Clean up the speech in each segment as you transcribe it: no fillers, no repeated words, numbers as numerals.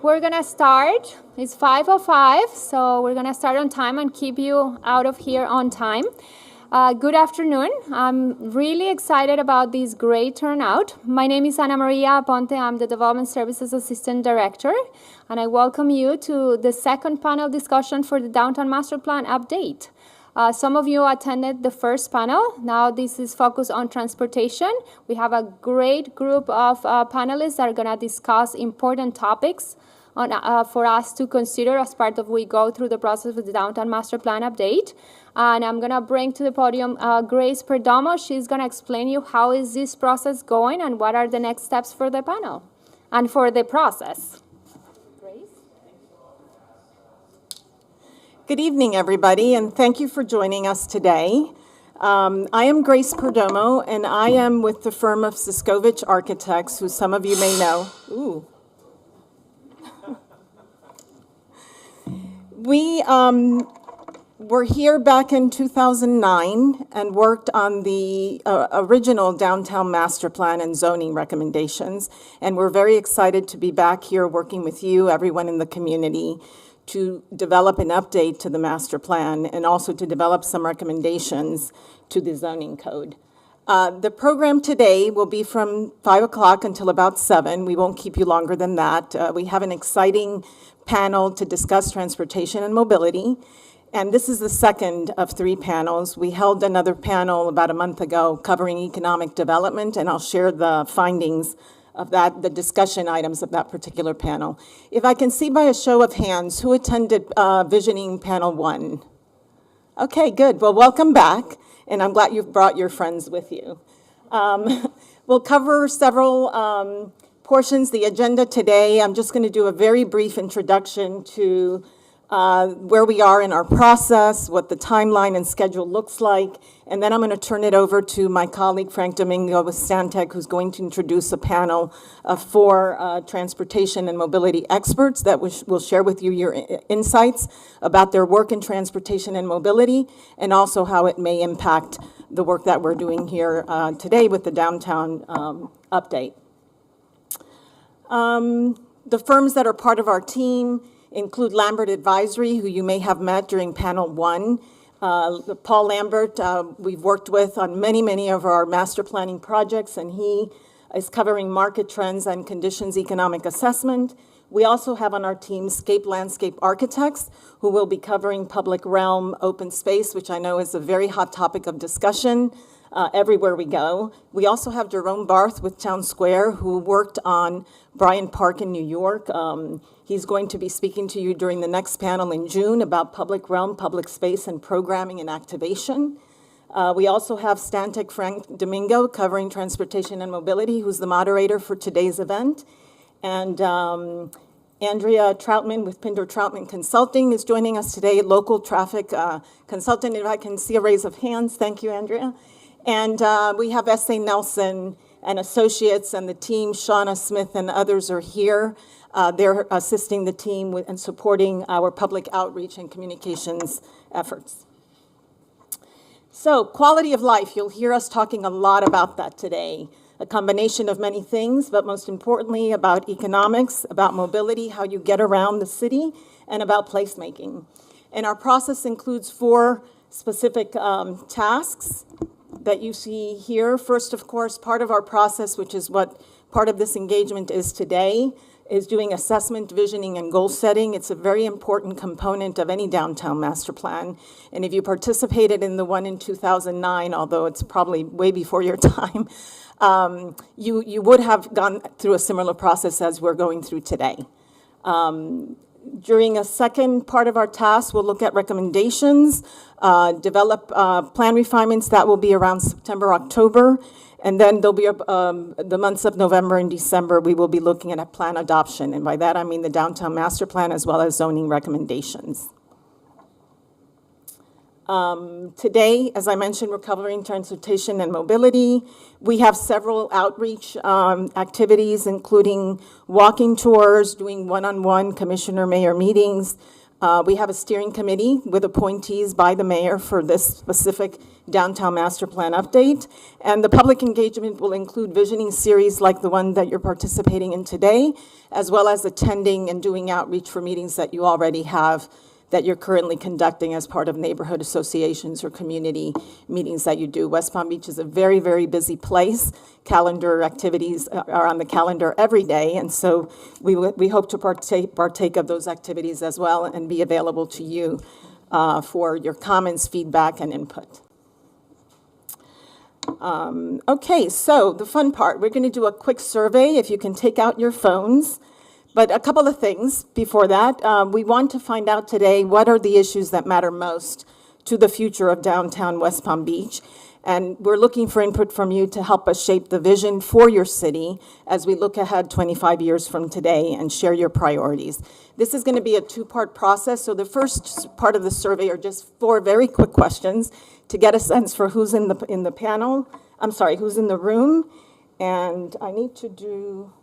we're gonna start. It's 5:05, so we're gonna start on time and keep you out of here on time. Good afternoon. I'm really excited about this great turnout. My name is Ana Maria Aponte. I'm the Development Services Assistant Director, and I welcome you to the second panel discussion for the Downtown Master Plan update. Some of you attended the first panel. Now this is focused on transportation. We have a great group of panelists that are going to discuss important topics for us to consider as part of we go through the process of the Downtown Master Plan update. And I'm going to bring to the podium Grace Perdomo. She's going to explain you how is this process going and what are the next steps for the panel and for the process. Good evening, everybody, and thank you for joining us today. I am Grace Perdomo, and I am with the firm of Siskovich Architects, who some of you may know. Ooh. We were here back in 2009 and worked on the original Downtown Master Plan and zoning recommendations, and we're very excited to be back here working with you, everyone in the community, to develop an update to the master plan and also to develop some recommendations to the zoning code. The program today will be from 5 o'clock until about 7. We won't keep you longer than that. We have an exciting panel to discuss transportation and mobility, and this is the second of 3 panels. We held another panel about a month ago covering economic development, and I'll share the findings of that, the discussion items of that particular panel. If I can see by a show of hands, who attended Visioning Panel 1? Okay, good. Well, welcome back, and I'm glad you've brought your friends with you. We'll cover several portions. The agenda today, I'm just going to do a very brief introduction to where we are in our process, what the timeline and schedule looks like, and then I'm going to turn it over to my colleague Frank Domingo with Stantec, who's going to introduce a panel of 4 transportation and mobility experts that will share with you your insights about their work in transportation and mobility, and also how it may impact the work that we're doing here today with the downtown update. The firms that are part of our team include Lambert Advisory, who you may have met during panel 1. Paul Lambert, we've worked with on many of our master planning projects, and he is covering market trends and conditions economic assessment. We also have on our team Scape Landscape Architects, who will be covering public realm open space, which I know is a very hot topic of discussion everywhere we go. We also have Jerome Barth with Town Square, who worked on Bryant Park in New York. He's going to be speaking to you during the next panel in June about public realm, public space, and programming and activation. We also have Stantec Frank Domingo covering transportation and mobility, who's the moderator for today's event. And Andrea Troutman with Pinder Troutman Consulting is joining us today, local traffic consultant. If I can see a raise of hands, thank you, Andrea. And we have S.A. Nelson and Associates, and the team, Shauna Smith and others are here. They're assisting the team with and supporting our public outreach and communications efforts. So, quality of life, you'll hear us talking a lot about that today. A combination of many things, but most importantly about economics, about mobility, how you get around the city, and about placemaking. And our process includes 4 specific tasks that you see here. First, of course, part of our process, which is what part of this engagement is today, is doing assessment, visioning, and goal setting. It's a very important component of any downtown master plan. And if you participated in the one in 2009, although it's probably way before your time, you would have gone through a similar process as we're going through today. During a second part of our task, we'll look at recommendations, develop plan refinements. That will be around September, October. And then there'll be the months of November and December, we will be looking at a plan adoption. And by that, I mean the downtown master plan as well as zoning recommendations. Today, as I mentioned, we're covering transportation and mobility. We have several outreach activities, including walking tours, doing one-on-one commissioner-mayor meetings, We have a steering committee with appointees by the mayor for this specific downtown master plan update. And the public engagement will include visioning series like the one that you're participating in today, as well as attending and doing outreach for meetings that you already have that you're currently conducting as part of neighborhood associations or community meetings that you do. West Palm Beach is a very, very busy place. Calendar activities are on the calendar every day, and so we hope to partake of those activities as well and be available to you for your comments, feedback, and input. Okay, so the fun part, we're going to do a quick survey if you can take out your phones. But a couple of things before that. We want to find out today what are the issues that matter most to the future of downtown West Palm Beach. And we're looking for input from you to help us shape the vision for your city as we look ahead 25 years from today and share your priorities. This is going to be a two-part process. So the first part of the survey are just 4 very quick questions to get a sense for who's in the panel. I'm sorry, who's in the room. And I need to do...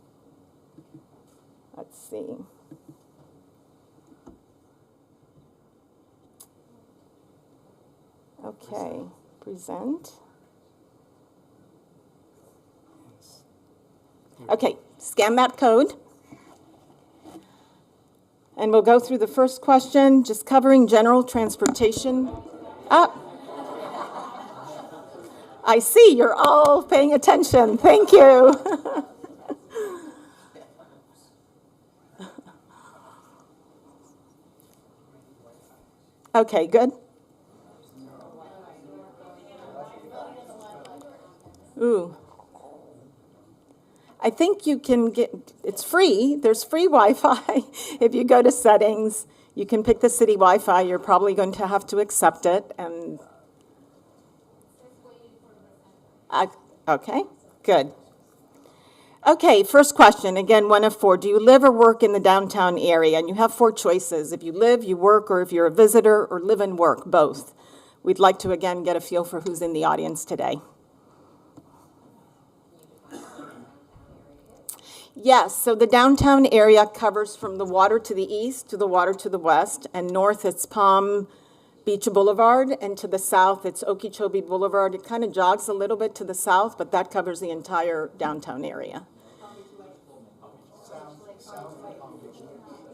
Let's see. Okay, present. Okay, scan that code. And we'll go through the first question, just covering general transportation. I see you're all paying attention. Thank you. Okay, good. Ooh. I think you can get, it's free. There's free Wi-Fi. If you go to settings, you can pick the city Wi-Fi. You're probably going to have to accept it. And okay, good. Okay, first question, again, 1 of 4. Do you live or work in the downtown area? And you have 4 choices. If you live, you work, or if you're a visitor, or live and work, both. We'd like to, again, get a feel for who's in the audience today. Yes, so the downtown area covers from the water to the east to the water to the west, and north it's Palm Beach Boulevard, and to the south it's Okeechobee Boulevard. It kind of jogs a little bit to the south, but that covers the entire downtown area.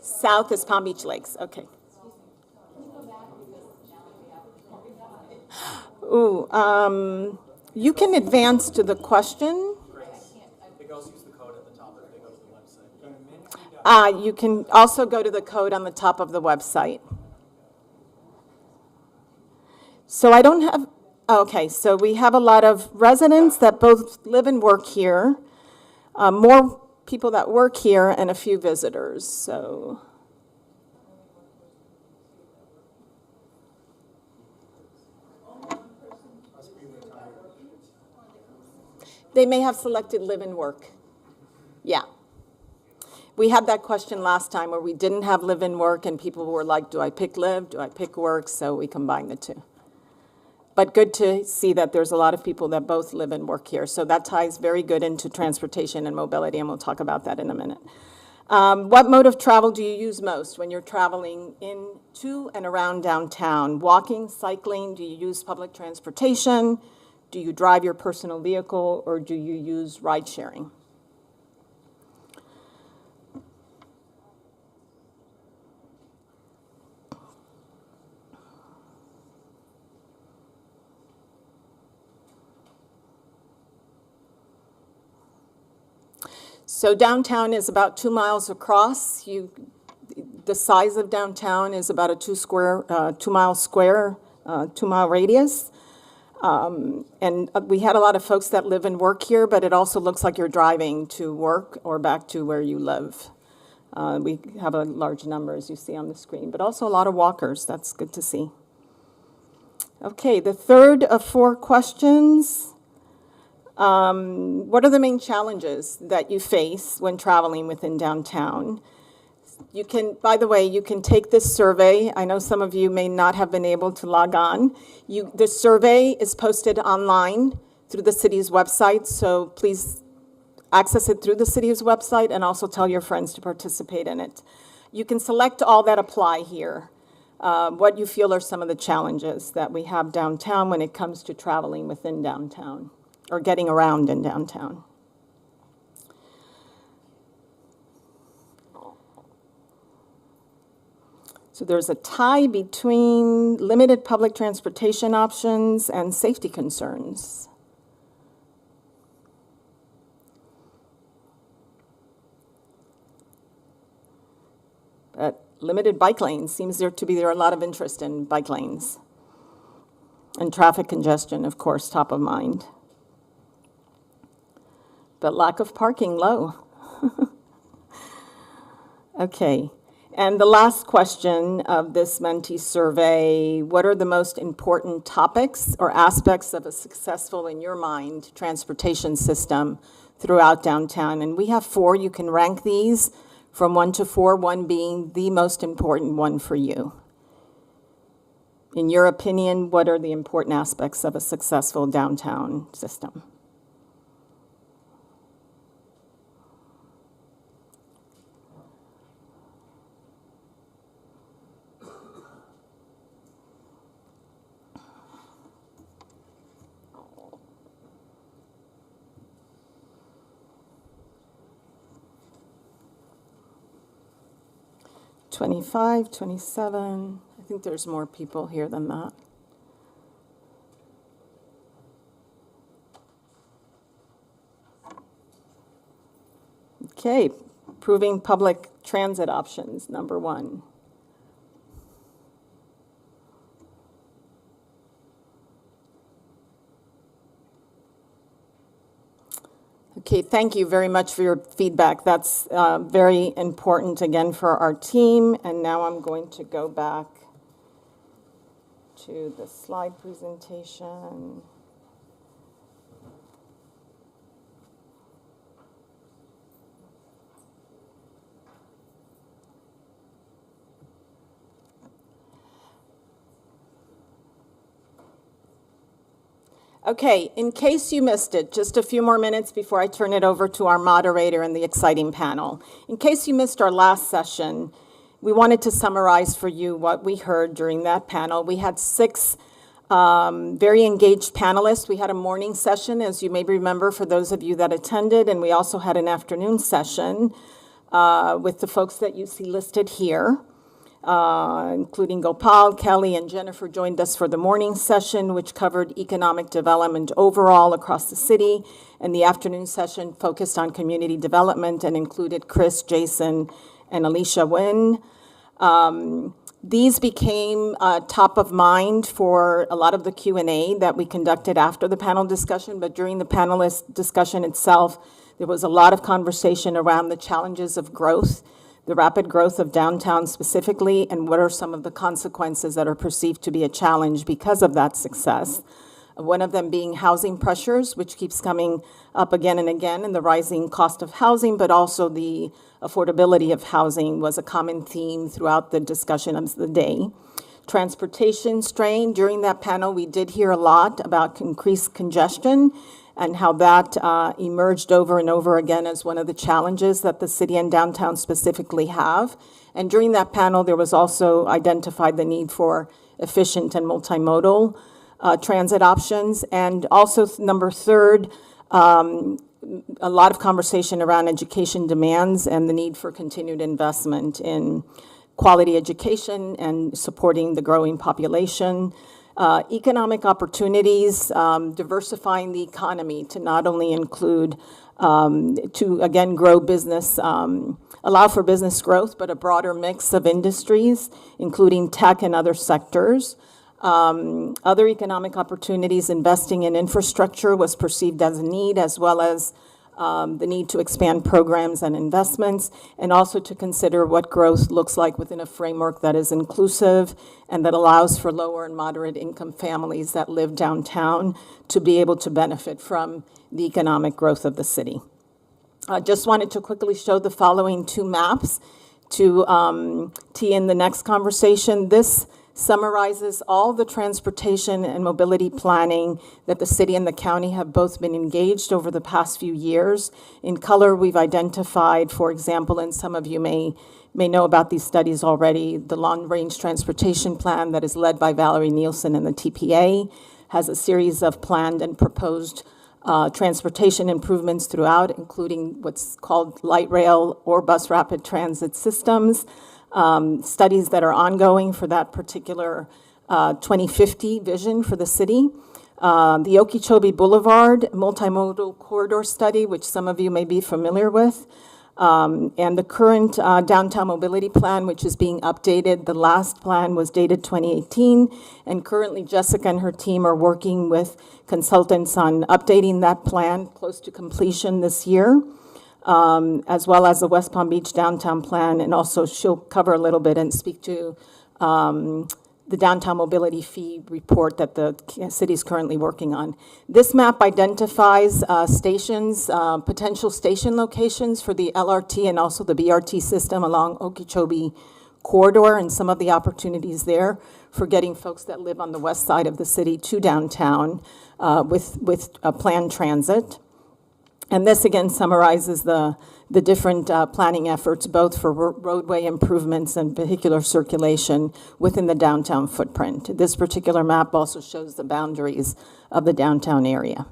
South is Palm Beach Lakes, okay. Ooh, you can advance to the question. You can also go to the code on the top of the website. So I don't have, okay, so we have a lot of residents that both live and work here, more people that work here, and a few visitors, so. They may have selected live and work, yeah. We had that question last time where we didn't have live and work, and people were like, do I pick live, do I pick work? So we combined the two. But good to see that there's a lot of people that both live and work here. So that ties very good into transportation and mobility, and we'll talk about that in a minute. What mode of travel do you use most when you're traveling into and around downtown? Walking, cycling, do you use public transportation? Do you drive your personal vehicle, or do you use ride sharing? So downtown is about 2 miles across. The size of downtown is about a 2-mile square, 2-mile radius. And we had a lot of folks that live and work here, but it also looks like you're driving to work or back to where you live. We have a large number, as you see on the screen, but also a lot of walkers. That's good to see. Okay, the third of 4 questions. What are the main challenges that you face when traveling within downtown? You can, by the way, you can take this survey. I know some of you may not have been able to log on. This survey is posted online through the city's website, so please access it through the city's website and also tell your friends to participate in it. You can select all that apply here. what you feel are some of the challenges that we have downtown when it comes to traveling within downtown or getting around in downtown. So there's a tie between limited public transportation options and safety concerns. But limited bike lanes seems there are a lot of interest in bike lanes. And traffic congestion, of course, top of mind. But lack of parking, low. Okay. And the last question of this Mentee survey, what are the most important topics or aspects of a successful, in your mind, transportation system throughout downtown? And we have 4. You can rank these from 1 to 4, 1 being the most important one for you. In your opinion, what are the important aspects of a successful downtown system? $25, $27. I think there's more people here than that. Okay, improving public transit options, number 1. Okay, thank you very much for your feedback. That's very important, again, for our team. And now I'm going to go back to the slide presentation. Okay, in case you missed it, just a few more minutes before I turn it over to our moderator and the exciting panel. In case you missed our last session, we wanted to summarize for you what we heard during that panel. We had 6 very engaged panelists. We had a morning session, as you may remember, for those of you that attended, and we also had an afternoon session with the folks that you see listed here. Including Gopal, Kelly, and Jennifer joined us for the morning session, which covered economic development overall across the city, and the afternoon session focused on community development and included Chris, Jason, and Alicia Nguyen. These became top of mind for a lot of the Q&A that we conducted after the panel discussion, but during the panelist discussion itself, there was a lot of conversation around the challenges of growth, the rapid growth of downtown specifically, and what are some of the consequences that are perceived to be a challenge because of that success. One of them being housing pressures, which keeps coming up again and again, and the rising cost of housing, but also the affordability of housing was a common theme throughout the discussion of the day. Transportation strain. During that panel, we did hear a lot about increased congestion and how that emerged over and over again as one of the challenges that the city and downtown specifically have. And during that panel, there was also identified the need for efficient and multimodal transit options. And also, number 3, a lot of conversation around education demands and the need for continued investment in quality education and supporting the growing population. Economic opportunities, diversifying the economy to not only include, to again grow business, allow for business growth, but a broader mix of industries, including tech and other sectors. Other economic opportunities, investing in infrastructure was perceived as a need, as well as the need to expand programs and investments, and also to consider what growth looks like within a framework that is inclusive and that allows for lower and moderate income families that live downtown to be able to benefit from the economic growth of the city. I just wanted to quickly show the following 2 maps to tee in the next conversation. This summarizes all the transportation and mobility planning that the city and the county have both been engaged over the past few years. In color, we've identified, for example, and some of you may know about these studies already, the long-range transportation plan that is led by Valerie Nielsen and the TPA has a series of planned and proposed transportation improvements throughout, including what's called light rail or bus rapid transit systems, studies that are ongoing for that particular 2050 vision for the city. The Okeechobee Boulevard multimodal corridor study, which some of you may be familiar with, and the current downtown mobility plan, which is being updated. The last plan was dated 2018, and currently Jessica and her team are working with consultants on updating that plan close to completion this year, as well as the West Palm Beach downtown plan, and also she'll cover a little bit and speak to the downtown mobility fee report that the city is currently working on. This map identifies stations, potential station locations for the LRT and also the BRT system along Okeechobee corridor and some of the opportunities there for getting folks that live on the west side of the city to downtown with planned transit. And this again summarizes the different planning efforts, both for roadway improvements and vehicular circulation within the downtown footprint. This particular map also shows the boundaries of the downtown area.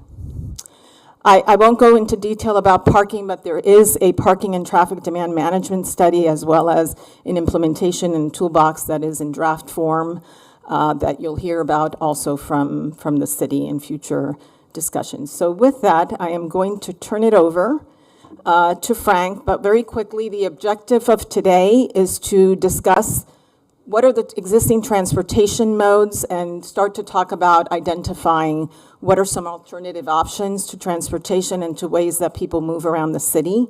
I won't go into detail about parking, but there is a parking and traffic demand management study as well as an implementation and toolbox that is in draft form that you'll hear about also from the city in future discussions. So with that, I am going to turn it over to Frank, but very quickly, the objective of today is to discuss what are the existing transportation modes and start to talk about identifying what are some alternative options to transportation and to ways that people move around the city.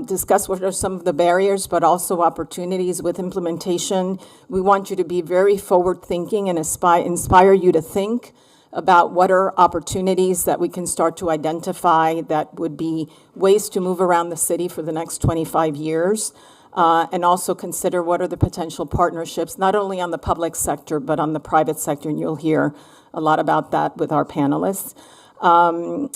Discuss what are some of the barriers, but also opportunities with implementation. We want you to be very forward-thinking and inspire you to think about what are opportunities that we can start to identify that would be ways to move around the city for the next 25 years, and also consider what are the potential partnerships, not only on the public sector, but on the private sector, and you'll hear a lot about that with our panelists,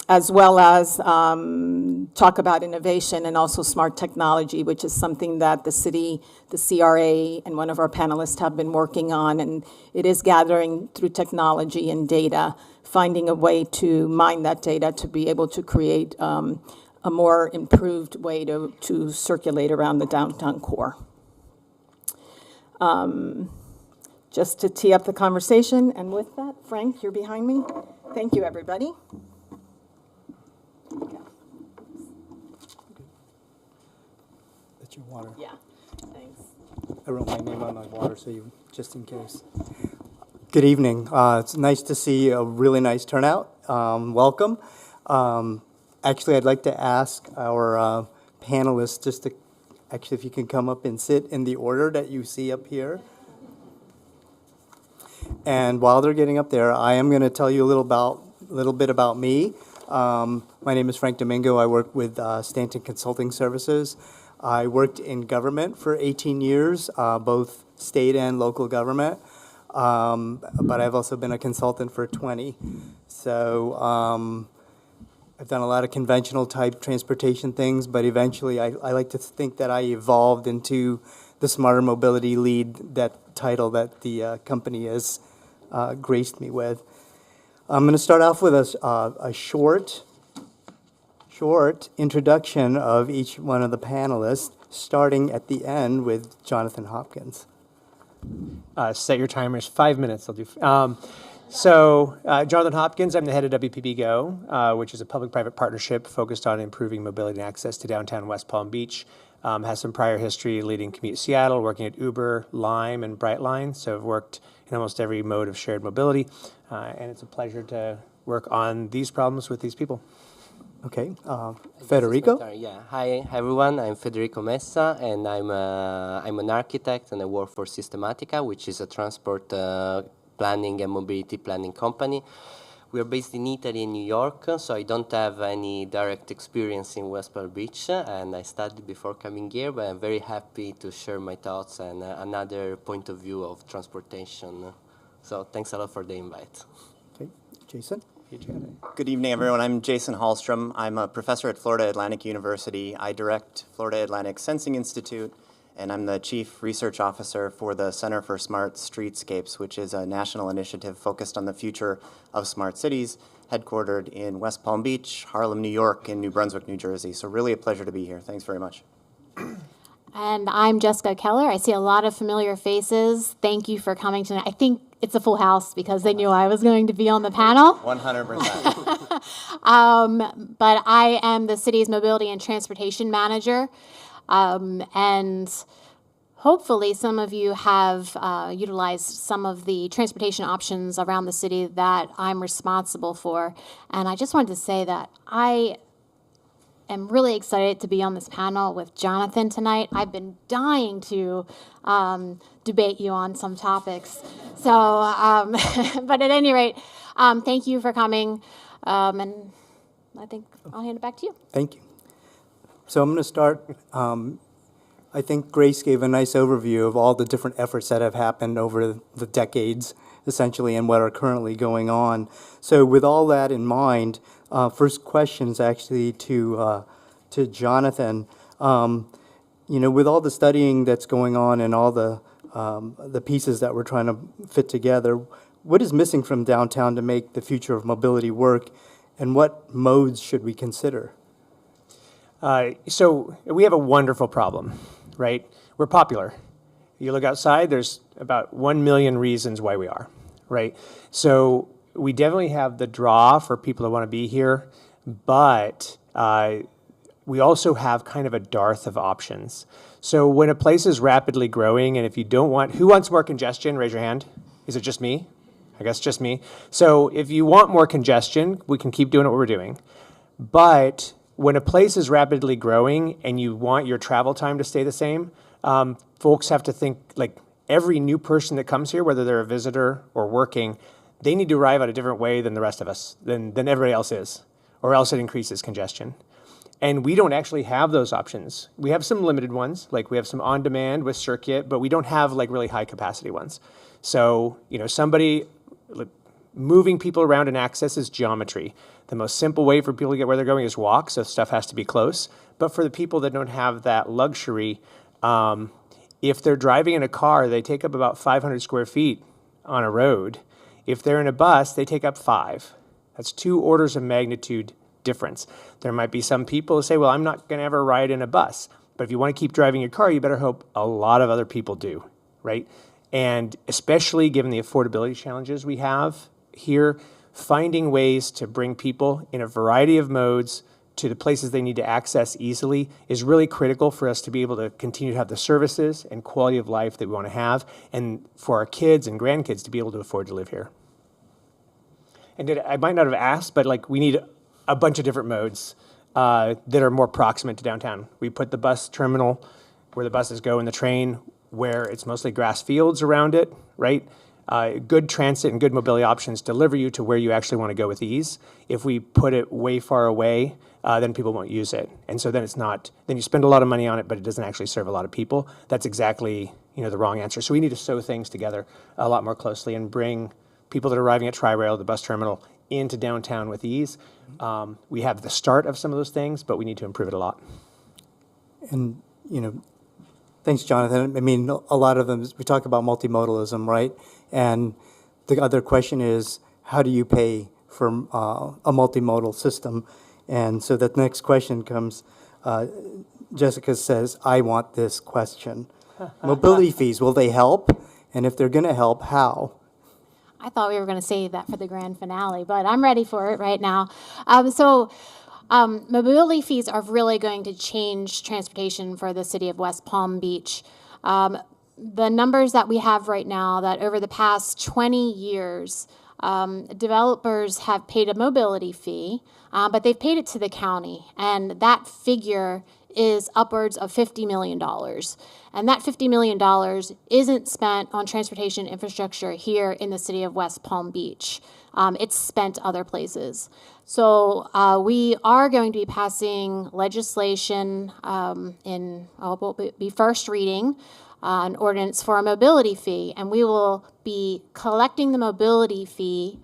as well as talk about innovation and also smart technology, which is something that the city, the CRA, and one of our panelists have been working on, and it is gathering through technology and data, finding a way to mine that data to be able to create a more improved way to circulate around the downtown core. Just to tee up the conversation, and with that, Frank, you're behind me. Thank you, everybody. That's your water. Yeah, thanks. I wrote my name on my water, so you, just in case. Good evening. It's nice to see a really nice turnout. Welcome. Actually, I'd like to ask our panelists just to, actually, if you can come up and sit in the order that you see up here. And while they're getting up there, I am going to tell you a little bit about me. My name is Frank Domingo. I work with Stanton Consulting Services. I worked in government for 18 years, both state and local government. But I've also been a consultant for 20. So I've done a lot of conventional type transportation things, but eventually I like to think that I evolved into the Smarter Mobility Lead, that title that the company has graced me with. I'm going to start off with a short introduction of each one of the panelists, starting at the end with Jonathan Hopkins. Set your timers 5 minutes. I'll do. Jonathan Hopkins, I'm the head of WPB Go, which is a public-private partnership focused on improving mobility and access to downtown West Palm Beach. Has some prior history leading Commute Seattle, working at Uber, Lime, and Brightline. So I've worked in almost every mode of shared mobility, and it's a pleasure to work on these problems with these people. Okay, Federico? Yeah, hi everyone, I'm Federico Messa, and I'm an architect, and I work for Systematica, which is a transport planning and mobility planning company. we are based in Italy and New York, so I don't have any direct experience in West Palm Beach, and I studied before coming here, but I'm very happy to share my thoughts and another point of view of transportation. So thanks a lot for the invite. Okay, Jason? Good evening, everyone. I'm Jason Hallstrom. I'm a professor at Florida Atlantic University. I direct Florida Atlantic Sensing Institute, and I'm the chief research officer for the Center for Smart Streetscapes, which is a national initiative focused on the future of smart cities, headquartered in West Palm Beach, Harlem, New York, and New Brunswick, New Jersey. So really a pleasure to be here. Thanks very much. And I'm Jessica Keller. I see a lot of familiar faces. Thank you for coming tonight. I think it's a full house because they knew I was going to be on the panel. 100%. But I am the city's mobility and transportation manager. And hopefully some of you have utilized some of the transportation options around the city that I'm responsible for. And I just wanted to say that I am really excited to be on this panel with Jonathan tonight. I've been dying to debate you on some topics. So, but at any rate, thank you for coming. And I think I'll hand it back to you. Thank you. So I'm going to start. I think Grace gave a nice overview of all the different efforts that have happened over the decades, essentially, and what are currently going on. So with all that in mind, first question is actually to Jonathan. With all the studying that's going on and all the pieces that we're trying to fit together, what is missing from downtown to make the future of mobility work, and what modes should we consider? So we have a wonderful problem, right? We're popular. You look outside, there's about 1 million reasons why we are, right? So we definitely have the draw for people that want to be here, but we also have kind of a dearth of options. So when a place is rapidly growing, and if you don't want, who wants more congestion? Raise your hand. Is it just me? I guess just me. So if you want more congestion, we can keep doing what we're doing. But when a place is rapidly growing and you want your travel time to stay the same, folks have to think, like, every new person that comes here, whether they're a visitor or working, they need to arrive at a different way than the rest of us, than everybody else is, or else it increases congestion. And we don't actually have those options. We have some limited ones, like we have some on-demand with Circuit, but we don't have like really high capacity ones. So, moving people around and access is geometry. The most simple way for people to get where they're going is walk, so stuff has to be close. But for the people that don't have that luxury, if they're driving in a car, they take up about 500 square feet on a road. If they're in a bus, they take up 5. That's 2 orders of magnitude difference. There might be some people who say, well, I'm not going to ever ride in a bus. But if you want to keep driving your car, you better hope a lot of other people do, right? And especially given the affordability challenges we have here, finding ways to bring people in a variety of modes to the places they need to access easily is really critical for us to be able to continue to have the services and quality of life that we want to have, and for our kids and grandkids to be able to afford to live here. And I might not have asked, but like we need a bunch of different modes that are more proximate to downtown. We put the bus terminal where the buses go and the train where it's mostly grass fields around it, right? Good transit and good mobility options deliver you to where you actually want to go with ease. If we put it way far away, then people won't use it. And so then it's not, then you spend a lot of money on it, but it doesn't actually serve a lot of people. That's exactly, the wrong answer. So we need to sew things together a lot more closely and bring people that are arriving at Tri-Rail, the bus terminal, into downtown with ease. We have the start of some of those things, but we need to improve it a lot. And, thanks, Jonathan. I mean, a lot of them, we talk about multimodalism, right? And the other question is, how do you pay for a multimodal system? And so the next question comes, Jessica says, I want this question. Mobility fees, will they help? And if they're going to help, how? I thought we were going to save that for the grand finale, but I'm ready for it right now. Mobility fees are really going to change transportation for the city of West Palm Beach. The numbers that we have right now, that over the past 20 years, developers have paid a mobility fee, but they've paid it to the county, and that figure is upwards of $50 million. And that $50 million isn't spent on transportation infrastructure here in the city of West Palm Beach. It's spent other places. So we are going to be passing legislation will be first reading, an ordinance for a mobility fee, and we will be collecting the mobility fee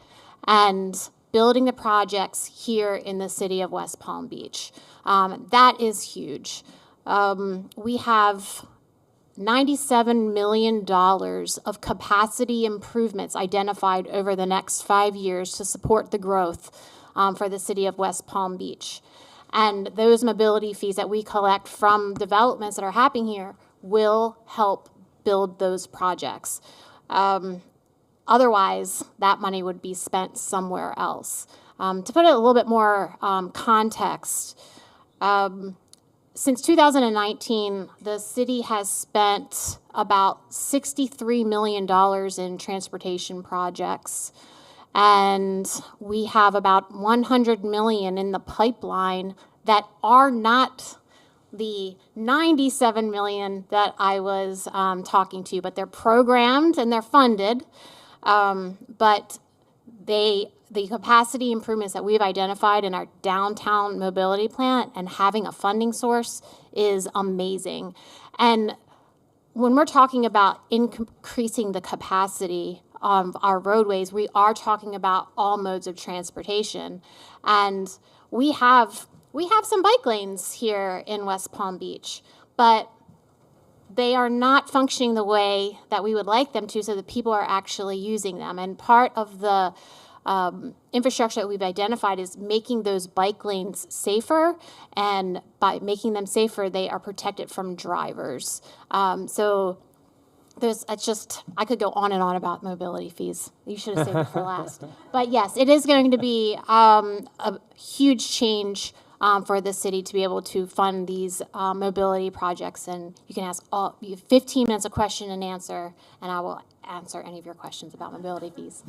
and building the projects here in the city of West Palm Beach. That is huge. We have $97 million of capacity improvements identified over the next 5 years to support the growth for the city of West Palm Beach. And those mobility fees that we collect from developments that are happening here will help build those projects. Otherwise, that money would be spent somewhere else. To put it a little bit more context, since 2019, the city has spent about $63 million in transportation projects, and we have about $100 million in the pipeline that are not the $97 million that I was talking to, but they're programmed and they're funded. But the capacity improvements that we've identified in our downtown mobility plan and having a funding source is amazing. And when we're talking about increasing the capacity of our roadways, we are talking about all modes of transportation. And we have some bike lanes here in West Palm Beach, but they are not functioning the way that we would like them to, so that people are actually using them. And part of the infrastructure that we've identified is making those bike lanes safer, and by making them safer, they are protected from drivers. So I could go on and on about mobility fees. You should have saved it for last. But yes, it is going to be a huge change for the city to be able to fund these mobility projects. And you can ask you have 15 minutes of question and answer, and I will answer any of your questions about mobility fees.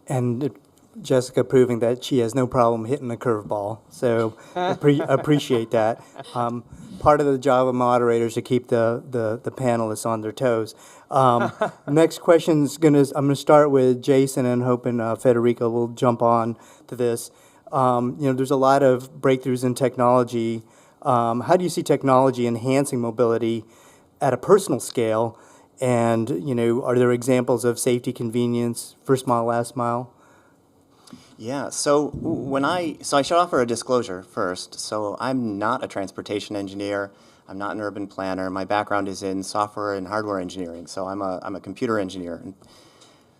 And Jessica proving that she has no problem hitting a curveball. So appreciate that. Part of the job of moderators to keep the panelists on their toes. Next question's I'm gonna start with Jason, and hoping Federico will jump on to this. There's a lot of breakthroughs in technology. How do you see technology enhancing mobility at a personal scale? And, are there examples of safety, convenience, first mile, last mile? Yeah, so I should offer a disclosure first. So I'm not a transportation engineer. I'm not an urban planner. My background is in software and hardware engineering. So I'm a computer engineer. And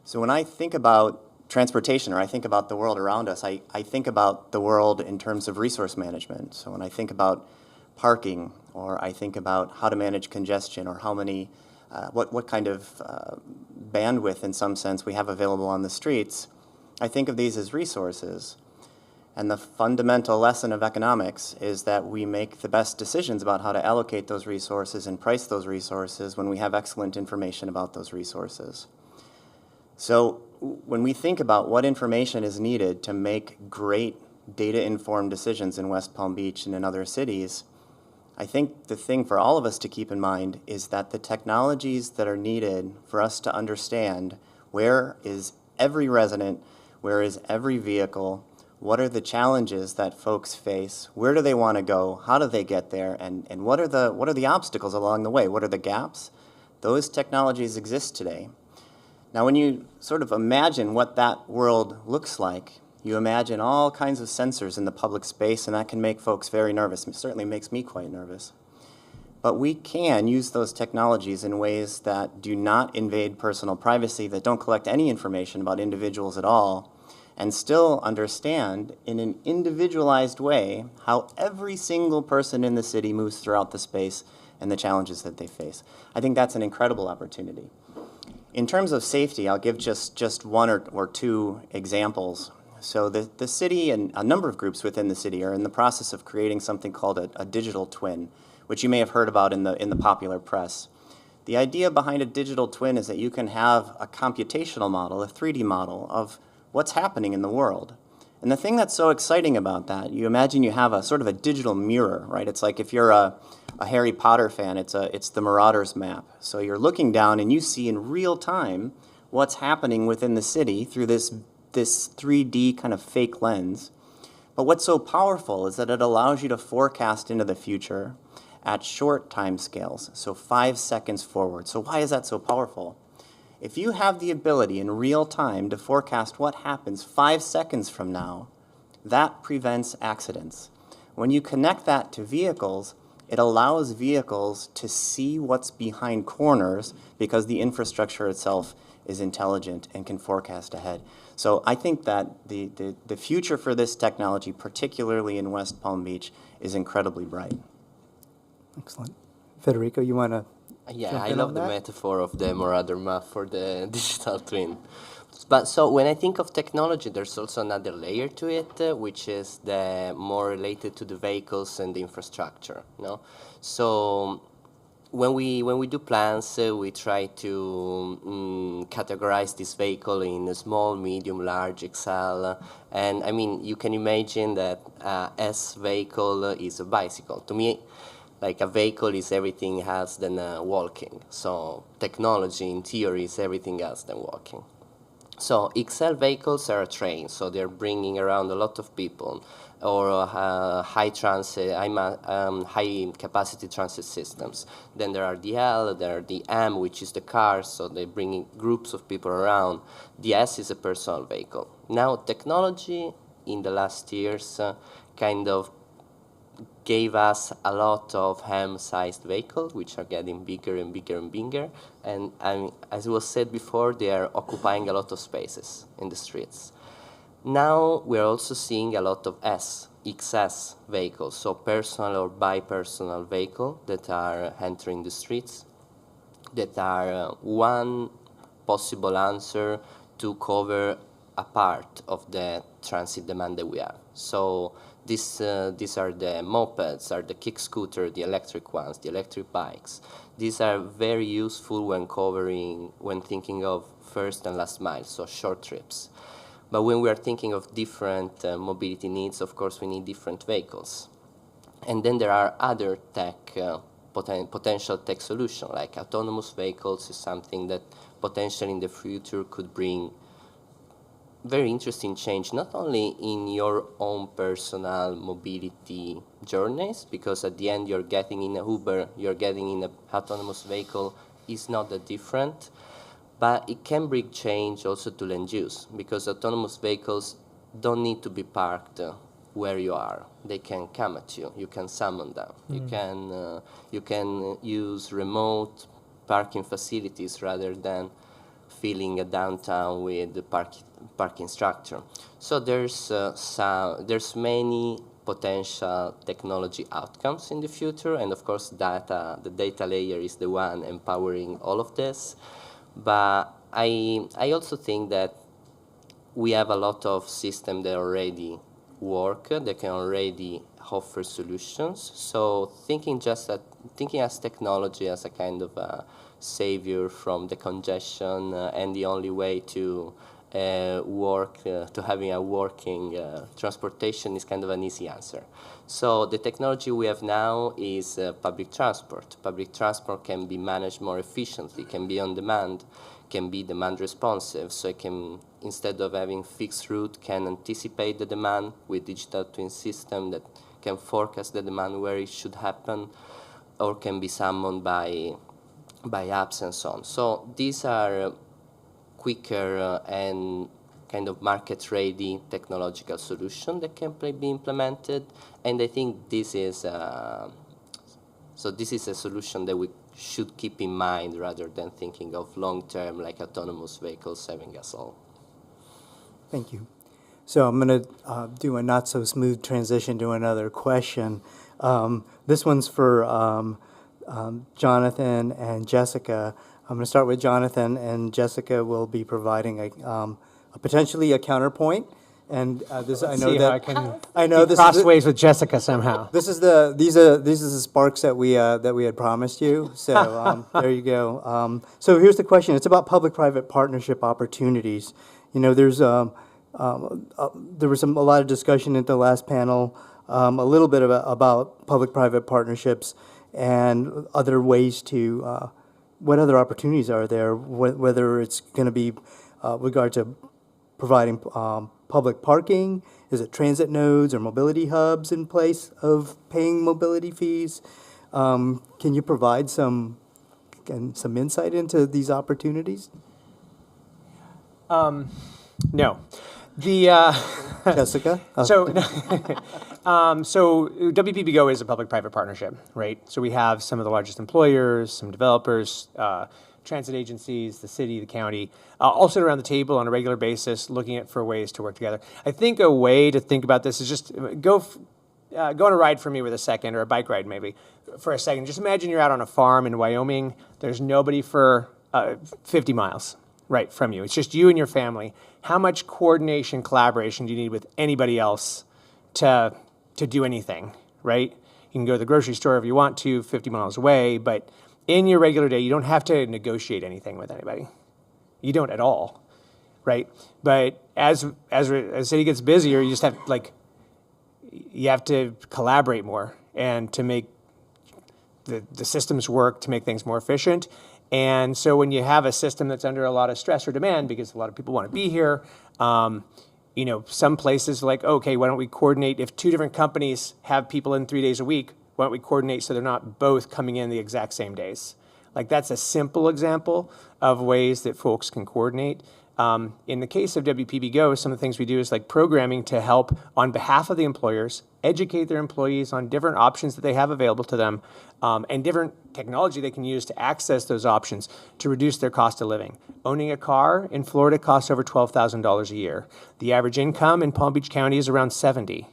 so when I think about transportation, or I think about the world around us, I think about the world in terms of resource management. So when I think about parking, or I think about how to manage congestion, or how many, what kind of bandwidth in some sense we have available on the streets, I think of these as resources. And the fundamental lesson of economics is that we make the best decisions about how to allocate those resources and price those resources when we have excellent information about those resources. So when we think about what information is needed to make great data-informed decisions in West Palm Beach and in other cities, I think the thing for all of us to keep in mind is that the technologies that are needed for us to understand where is every resident, where is every vehicle, what are the challenges that folks face, where do they want to go, how do they get there, and what are the obstacles along the way, what are the gaps? Those technologies exist today. Now, when you sort of imagine what that world looks like, you imagine all kinds of sensors in the public space, and that can make folks very nervous. It certainly makes me quite nervous. But we can use those technologies in ways that do not invade personal privacy, that don't collect any information about individuals at all, and still understand in an individualized way how every single person in the city moves throughout the space and the challenges that they face. I think that's an incredible opportunity. In terms of safety, I'll give just one or two examples. So the city and a number of groups within the city are in the process of creating something called a digital twin, which you may have heard about in the popular press. The idea behind a digital twin is that you can have a computational model, a 3D model of what's happening in the world. And the thing that's so exciting about that, you imagine you have a sort of a digital mirror, right? It's like if you're a Harry Potter fan, it's the Marauders map. So you're looking down and you see in real time what's happening within the city through this 3D kind of fake lens. But what's so powerful is that it allows you to forecast into the future at short time scales, so 5 seconds forward. So why is that so powerful? If you have the ability in real time to forecast what happens 5 seconds from now, that prevents accidents. When you connect that to vehicles, it allows vehicles to see what's behind corners because the infrastructure itself is intelligent and can forecast ahead. So I think that the future for this technology, particularly in West Palm Beach, is incredibly bright. Excellent. Federico, you want to Yeah, jump I in love on the that? metaphor of the Marauder map for the digital twin. But so when I think of technology, there's also another layer to it, which is the more related to the vehicles and the infrastructure. No, so when we do plans, we try to categorize this vehicle in a small, medium, large, XL, and I mean you can imagine that S vehicle is a bicycle. To me, like a vehicle is everything else than walking. So technology, in theory, is everything else than walking. So XL vehicles are a train, so they're bringing around a lot of people, or high capacity transit systems. Then there are the L, there are the M, which is the cars, so they're bringing groups of people around. The S is a personal vehicle. Now, technology in the last years kind of gave us a lot of ham-sized vehicles, which are getting bigger and bigger and bigger. And as was said before, they are occupying a lot of spaces in the streets. Now we're also seeing a lot of XS vehicles, so personal or bi-personal vehicles that are entering the streets, that are one possible answer to cover a part of the transit demand that we have. So these are the mopeds, are the kick scooter, the electric ones, the electric bikes. These are very useful when thinking of first and last mile, so short trips. But when we are thinking of different mobility needs, of course, we need different vehicles. And then there are other potential tech solutions, like autonomous vehicles is something that potentially in the future could bring very interesting change, not only in your own personal mobility journeys, because at the end you're getting in a Uber, you're getting in an autonomous vehicle, is not that different, but it can bring change also to land use, because autonomous vehicles don't need to be parked where you are. They can come at you. You can summon them. You can use remote parking facilities rather than filling a downtown with the parking structure. So there's many potential technology outcomes in the future, and of course the data layer is the one empowering all of this. But I also think that we have a lot of systems that already work, that can already offer solutions. So thinking as technology as a kind of a savior from the congestion and the only way to to having a working transportation is kind of an easy answer. So the technology we have now is public transport. Public transport can be managed more efficiently, can be on demand, can be demand responsive. So it can, instead of having fixed route, can anticipate the demand with digital twin system that can forecast the demand where it should happen, or can be summoned by apps and so on. So these are quicker and kind of market-ready technological solution that can be implemented, and I think this is a solution that we should keep in mind rather than thinking of long-term like autonomous vehicles saving us all. Thank you. So I'm going to do a not-so-smooth transition to another question. This one's for Jonathan and Jessica. I'm going to start with Jonathan, and Jessica will be providing potentially a counterpoint. And this I know See that how I know this is crossways with Jessica somehow. these are the sparks that we had promised you. So there you go. So here's the question. It's about public-private partnership opportunities. You know, there's There was a lot of discussion at the last panel, a little bit about public-private partnerships and other ways to, what other opportunities are there, whether it's going to be regard to providing public parking, is it transit nodes or mobility hubs in place of paying mobility fees? Can you provide some insight into these opportunities? No. The Jessica? so WPB Go is a public-private partnership, right? So we have some of the largest employers, some developers, transit agencies, the city, the county, all sit around the table on a regular basis looking for ways to work together. I think a way to think about this is just go on a ride for me with a second, or a bike ride maybe, for a second. Just imagine you're out on a farm in Wyoming. There's nobody for 50 miles right from you. It's just you and your family. How much coordination, collaboration do you need with anybody else to do anything, right? You can go to the grocery store if you want to, 50 miles away, but in your regular day, you don't have to negotiate anything with anybody. You don't at all, right? But as the city gets busier, you just have you have to collaborate more and to make the systems work, to make things more efficient. And so when you have a system that's under a lot of stress or demand, because a lot of people want to be here, some places like, okay, why don't we coordinate if 2 different companies have people in 3 days a week, why don't we coordinate so they're not both coming in the exact same days? Like, that's a simple example of ways that folks can coordinate. In the case of WPB Go, some of the things we do is like programming to help on behalf of the employers, educate their employees on different options that they have available to them, and different technology they can use to access those options to reduce their cost of living. Owning a car in Florida costs over $12,000 a year. The average income in Palm Beach County is around $70,000.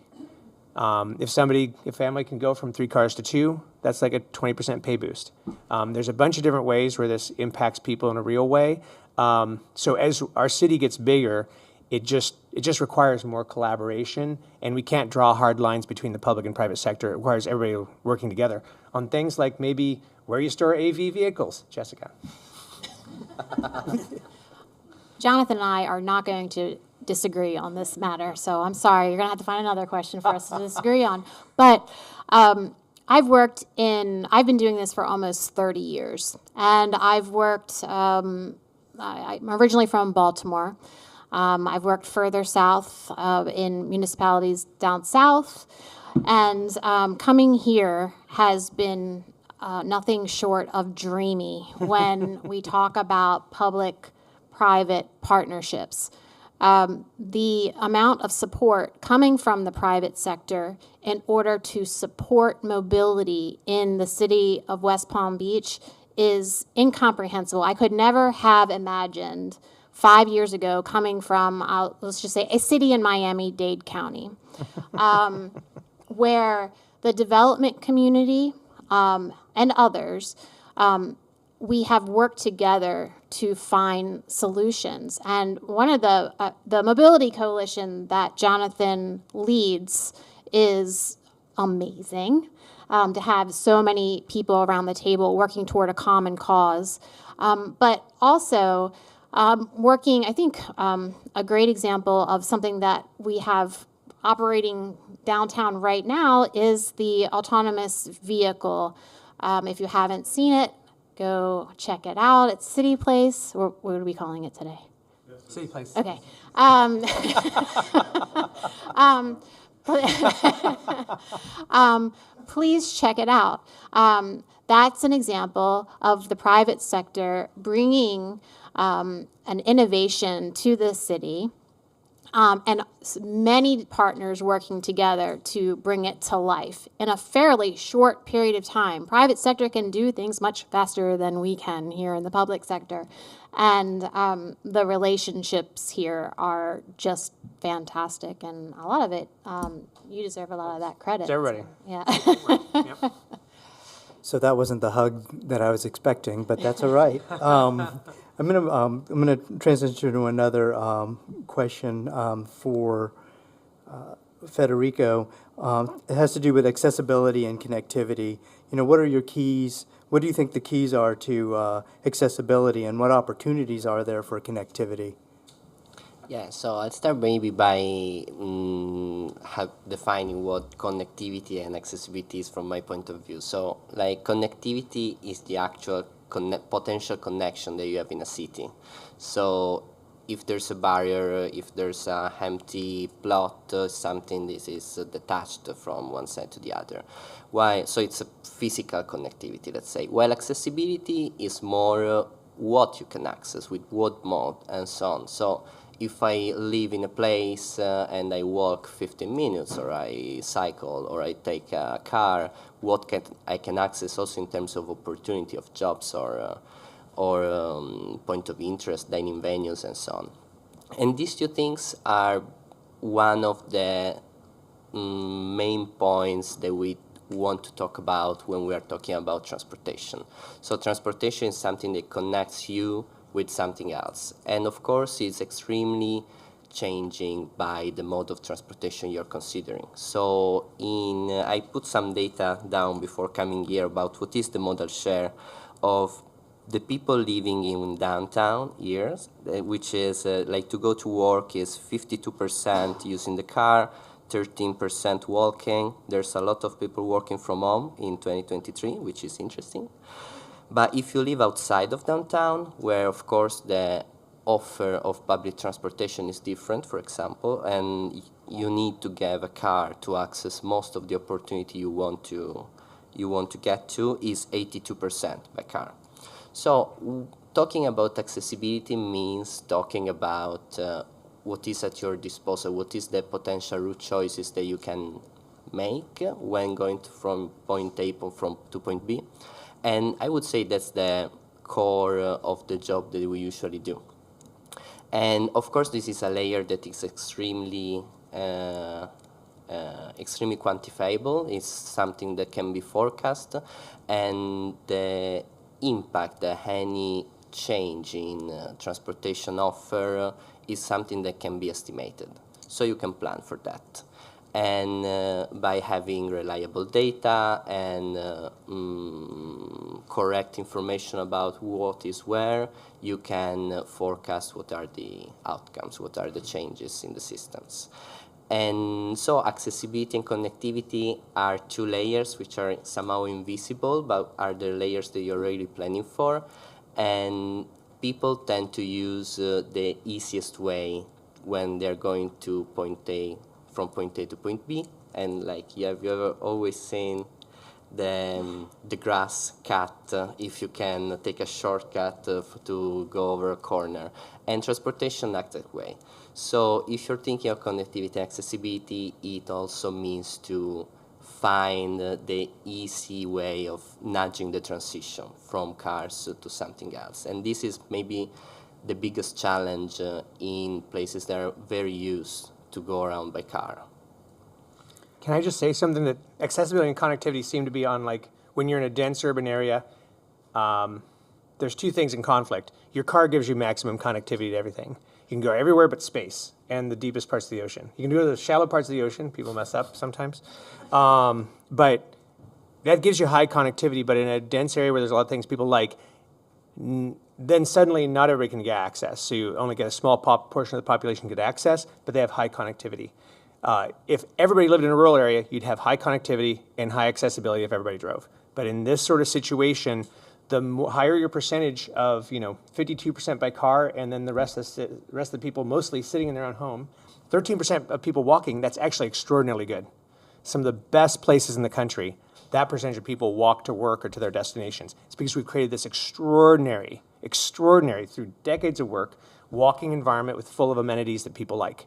If family can go from 3 cars to 2, that's like a 20% pay boost. There's a bunch of different ways where this impacts people in a real way. So as our city gets bigger, it just requires more collaboration, and we can't draw hard lines between the public and private sector. It requires everybody working together on things like maybe where you store AV vehicles. Jessica. Jonathan and I are not going to disagree on this matter, so I'm sorry. You're going to have to find another question for us to disagree on. But I've been doing this for almost 30 years, and I've worked, I'm originally from Baltimore. I've worked further south in municipalities down south, and coming here has been nothing short of dreamy when we talk about public-private partnerships. The amount of support coming from the private sector in order to support mobility in the city of West Palm Beach is incomprehensible. I could never have imagined 5 years ago coming from, let's just say, a city in Miami-Dade County, where the development community and others, we have worked together to find solutions. And one of the mobility coalition that Jonathan leads is amazing. To have so many people around the table working toward a common cause, but also working, I think, a great example of something that we have operating downtown right now is the autonomous vehicle. If you haven't seen it, go check it out. It's City Place. What are we calling it today? City Place. Okay. Please check it out. That's an example of the private sector bringing an innovation to the city, and many partners working together to bring it to life in a fairly short period of time. Private sector can do things much faster than we can here in the public sector. And the relationships here are just fantastic, and a lot of it, you deserve a lot of that credit. It's everybody. Yeah. Yep. So that wasn't the hug that I was expecting, but that's all right. I'm gonna transition to another question for Federico. It has to do with accessibility and connectivity. What are your keys? What do you think the keys are to accessibility, and what opportunities are there for connectivity? Yeah, so I'll start maybe by defining what connectivity and accessibility is from my point of view. So, like, connectivity is the actual potential connection that you have in a city. So, if there's a barrier, if there's a empty plot, something this is detached from one side to the other. Why? So it's a physical connectivity, let's say. While accessibility is more what you can access with what mode and so on. So if I live in a place and I walk 15 minutes, or I cycle, or I take a car, I can access also in terms of opportunity of jobs or point of interest, dining venues, and so on. And these two things are one of the main points that we want to talk about when we are talking about transportation. So transportation is something that connects you with something else. And of course, it's extremely changing by the mode of transportation you're considering. So I put some data down before coming here about what is the modal share of the people living in downtown here, which is like to go to work is 52% using the car, 13% walking. There's a lot of people working from home in 2023, which is interesting. But if you live outside of downtown, where of course the offer of public transportation is different, for example, and you need to have a car to access most of the opportunity you want to get to, is 82% by car. So talking about accessibility means talking about what is at your disposal, what is the potential route choices that you can make when going from point A to point B. And I would say that's the core of the job that we usually do. And of course, this is a layer that is extremely quantifiable. It's something that can be forecast, and the impact that any change in transportation offer is something that can be estimated. So you can plan for that. And by having reliable data and correct information about what is where, you can forecast what are the outcomes, what are the changes in the systems. And so accessibility and connectivity are two layers which are somehow invisible, but are the layers that you're really planning for. And people tend to use the easiest way when they're going to from point A to point B. And like, have you ever always seen the grass cut, if you can take a shortcut to go over a corner? And transportation acts that way. So if you're thinking of connectivity and accessibility, it also means to find the easy way of nudging the transition from cars to something else. And this is maybe the biggest challenge in places that are very used to go around by car. Can I just say something that accessibility and connectivity seem to be on, like, when you're in a dense urban area, there's two things in conflict. Your car gives you maximum connectivity to everything. You can go everywhere but space and the deepest parts of the ocean. You can go to the shallow parts of the ocean. People mess up sometimes. But that gives you high connectivity, but in a dense area where there's a lot of things people like, then suddenly not everybody can get access. So you only get a small portion of the population get access, but they have high connectivity. If everybody lived in a rural area, you'd have high connectivity and high accessibility if everybody drove. But in this sort of situation, the higher your percentage of, 52% by car, and then the rest of the people mostly sitting in their own home, 13% of people walking, that's actually extraordinarily good. Some of the best places in the country, that percentage of people walk to work or to their destinations. It's because we've created this extraordinary, through decades of work, walking environment full of amenities that people like.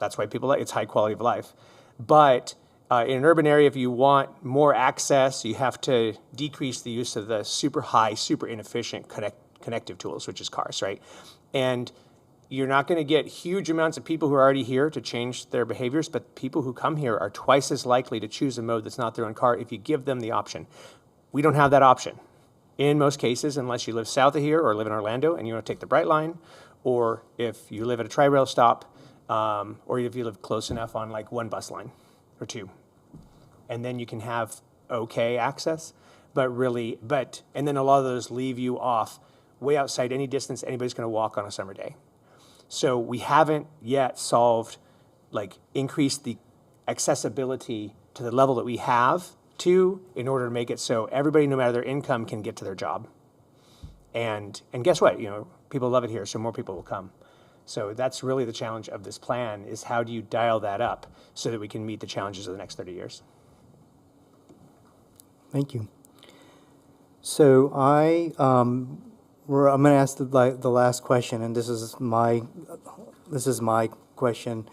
That's why people like it. It's high quality of life. But in an urban area, if you want more access, you have to decrease the use of the super high, super inefficient connective tools, which is cars, right? And you're not going to get huge amounts of people who are already here to change their behaviors, but people who come here are twice as likely to choose a mode that's not their own car if you give them the option. We don't have that option in most cases, unless you live south of here or live in Orlando and you want to take the Bright Line, or if you live at a Tri-Rail stop, or if you live close enough on like one bus line or two. And then you can have okay access, and then a lot of those leave you off way outside any distance anybody's going to walk on a summer day. So we haven't yet solved, like, increased the accessibility to the level that we have to in order to make it so everybody, no matter their income, can get to their job. And guess what? You know, people love it here, so more people will come. So that's really the challenge of this plan, is how do you dial that up so that we can meet the challenges of the next 30 years? Thank you. So I'm going to ask the last question, and this is my question.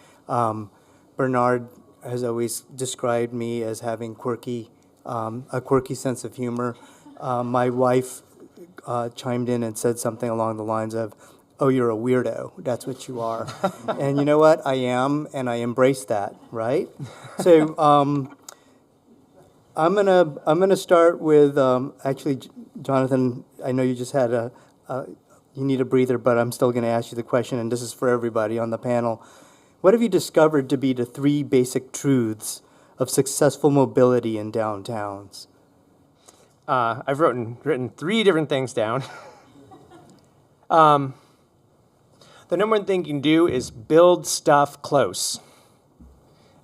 Bernard has always described me as having a quirky sense of humor. My wife chimed in and said something along the lines of, "Oh, you're a weirdo. That's what you are." And you know what? I am, and I embrace that, right? So I'm gonna start with actually, Jonathan. I know you just had you need a breather, but I'm still going to ask you the question, and this is for everybody on the panel. What have you discovered to be the 3 basic truths of successful mobility in downtowns? I've written 3 different things down. The number one thing you can do is build stuff close.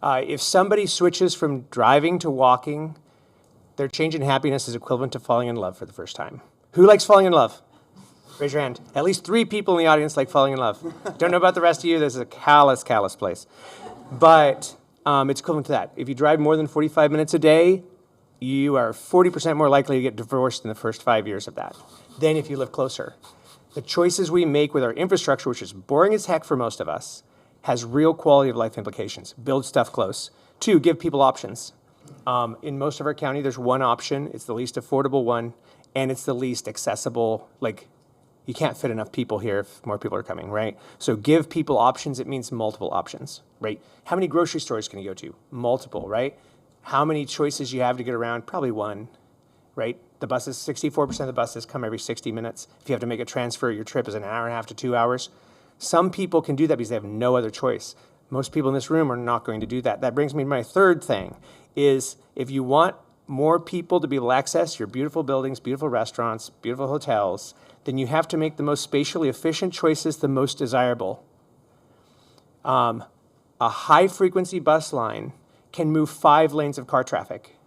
If somebody switches from driving to walking, their change in happiness is equivalent to falling in love for the first time. Who likes falling in love? Raise your hand. At least 3 people in the audience like falling in love. Don't know about the rest of you. This is a callous place. But it's equivalent to that. If you drive more than 45 minutes a day, you are 40% more likely to get divorced in the first 5 years of that than if you live closer. The choices we make with our infrastructure, which is boring as heck for most of us, has real quality of life implications. Build stuff close. 2, give people options. In most of our county, there's one option. It's the least affordable one, and it's the least accessible. Like, you can't fit enough people here if more people are coming, right? So give people options. It means multiple options, right? How many grocery stores can you go to? Multiple, right? How many choices you have to get around? Probably 1, right? The buses, 64% of the buses come every 60 minutes. If you have to make a transfer, your trip is an hour and a half to 2 hours. Some people can do that because they have no other choice. Most people in this room are not going to do that. That brings me to my 3rd thing, is if you want more people to be able to access your beautiful buildings, beautiful restaurants, beautiful hotels, then you have to make the most spatially efficient choices the most desirable. A high-frequency bus line can move 5 lanes of car traffic.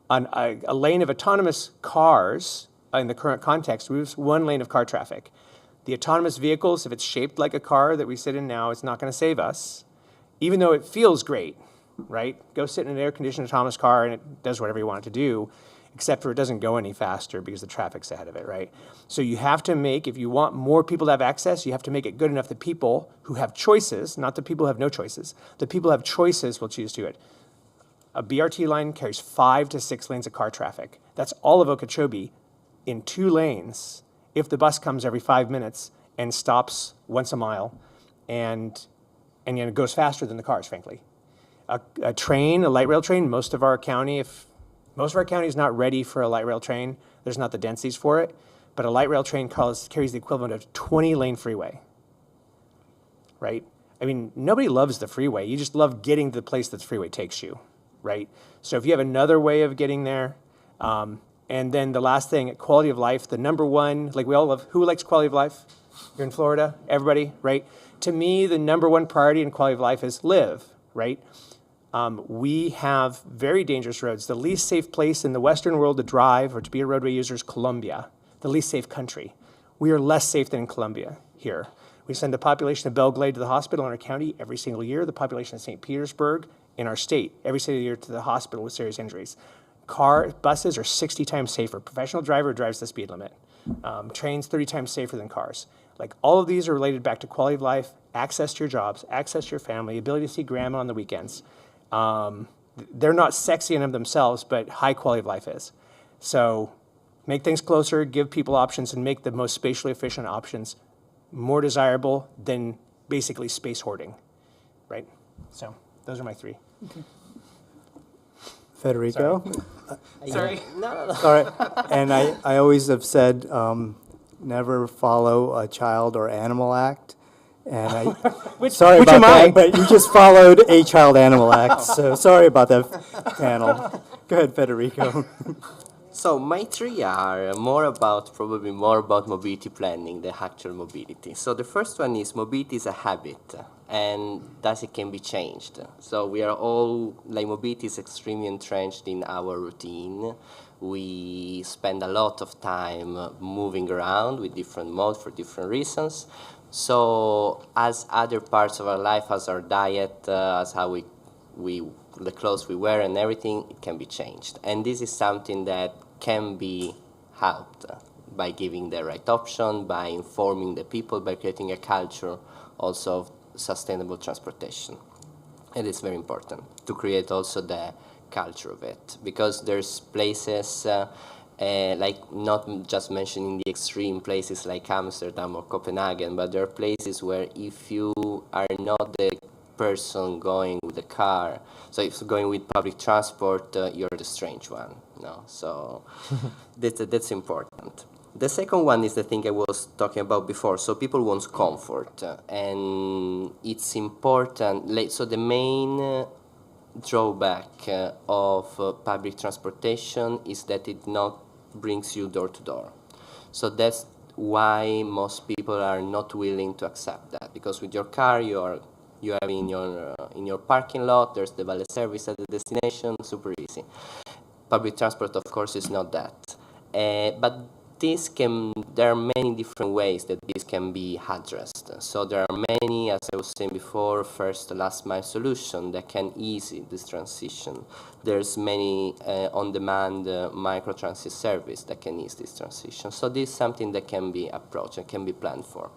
A lane of autonomous cars, in the current context, moves 1 lane of car traffic. The autonomous vehicles, if it's shaped like a car that we sit in now, it's not going to save us, even though it feels great, right? Go sit in an air-conditioned autonomous car and it does whatever you want it to do, except for it doesn't go any faster because the traffic's ahead of it, right? So you have to make, if you want more people to have access, you have to make it good enough that people who have choices, not the people who have no choices, the people who have choices will choose to do it. A BRT line carries 5 to 6 lanes of car traffic. That's all of Okeechobee in 2 lanes if the bus comes every 5 minutes and stops once a mile and it goes faster than the cars, frankly. A train, a light rail train, most of our county is not ready for a light rail train. There's not the densities for it. But a light rail train carries the equivalent of 20-lane freeway, right? I mean, nobody loves the freeway. You just love getting to the place that the freeway takes you, right? So if you have another way of getting there, and then the last thing, quality of life, the number one, like we all love, who likes quality of life? You're in Florida, everybody, right? To me, the number one priority in quality of life is live, right? We have very dangerous roads. The least safe place in the Western world to drive or to be a roadway user is Colombia, the least safe country. We are less safe than in Colombia here. We send the population of Belgrade to the hospital in our county every single year, the population of St. Petersburg in our state every single year to the hospital with serious injuries. Buses are 60 times safer. Professional driver drives the speed limit. Trains 30 times safer than cars. Like, all of these are related back to quality of life, access to your jobs, access to your family, ability to see grandma on the weekends. They're not sexy in of themselves, but high quality of life is. So make things closer, give people options, and make the most spatially efficient options more desirable than basically space hoarding, right? So those are my 3. Okay. Federico? Sorry. No. Sorry. And I always have said, never follow a child or animal act. And sorry which about am I? that, but you just followed a child animal act. So sorry about that, panel. Go ahead, Federico. So my three are probably more about mobility planning than actual mobility. So the first one is mobility is a habit, and thus it can be changed. So we are all, like mobility is extremely entrenched in our routine. We spend a lot of time moving around with different modes for different reasons. So as other parts of our life, as our diet, as how we the clothes we wear and everything, it can be changed. And this is something that can be helped by giving the right option, by informing the people, by creating a culture also of sustainable transportation. And it's very important to create also the culture of it, because there's places like, not just mentioning the extreme places like Amsterdam or Copenhagen, but there are places where if you are not the person going with the car, so if you're going with public transport, you're the strange one. No, so that's important. The second one is the thing I was talking about before. So people want comfort, and it's important. So the main drawback of public transportation is that it not brings you door to door. So that's why most people are not willing to accept that, because with your car you have in your parking lot, there's the valet service at the destination, super easy. Public transport, of course, is not that. But there are many different ways that this can be addressed. So there are many, as I was saying before, first last mile solution that can ease this transition. There's many on-demand microtransit service that can ease this transition. So this is something that can be approached and can be planned for.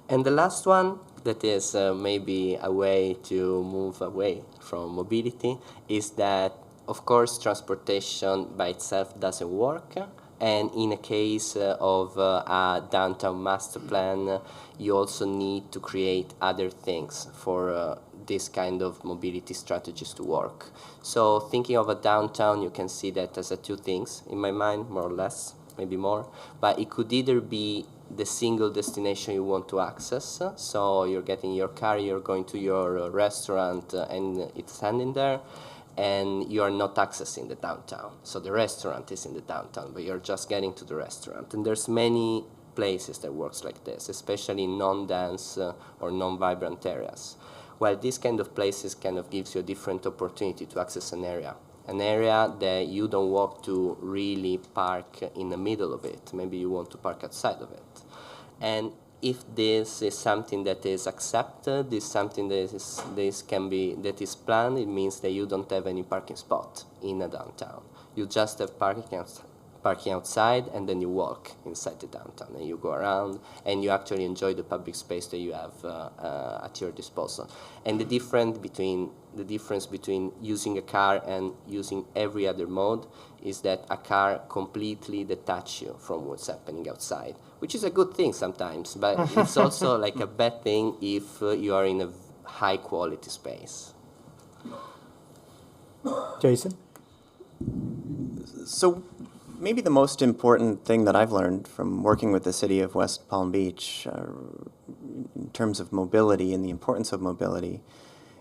And the last one, that is maybe a way to move away from mobility, is that, of course, transportation by itself doesn't work. And in a case of a downtown master plan, you also need to create other things for this kind of mobility strategies to work. So thinking of a downtown, you can see that as two things, in my mind, more or less, maybe more. But it could either be the single destination you want to access. So you're getting your car, you're going to your restaurant, and it's standing there, and you are not accessing the downtown. So the restaurant is in the downtown, but you're just getting to the restaurant. And there's many places that works like this, especially in non-dense or non-vibrant areas. Well, this kind of places kind of gives you a different opportunity to access an area that you don't want to really park in the middle of it. Maybe you want to park outside of it. And if this is something that is accepted, is something that is planned, it means that you don't have any parking spot in a downtown. You just have parking outside, and then you walk inside the downtown, and you go around, and you actually enjoy the public space that you have at your disposal. And the difference between using a car and using every other mode is that a car completely detaches you from what's happening outside, which is a good thing sometimes, but it's also like a bad thing if you are in a high quality space. Jason? So maybe the most important thing that I've learned from working with the city of West Palm Beach in terms of mobility and the importance of mobility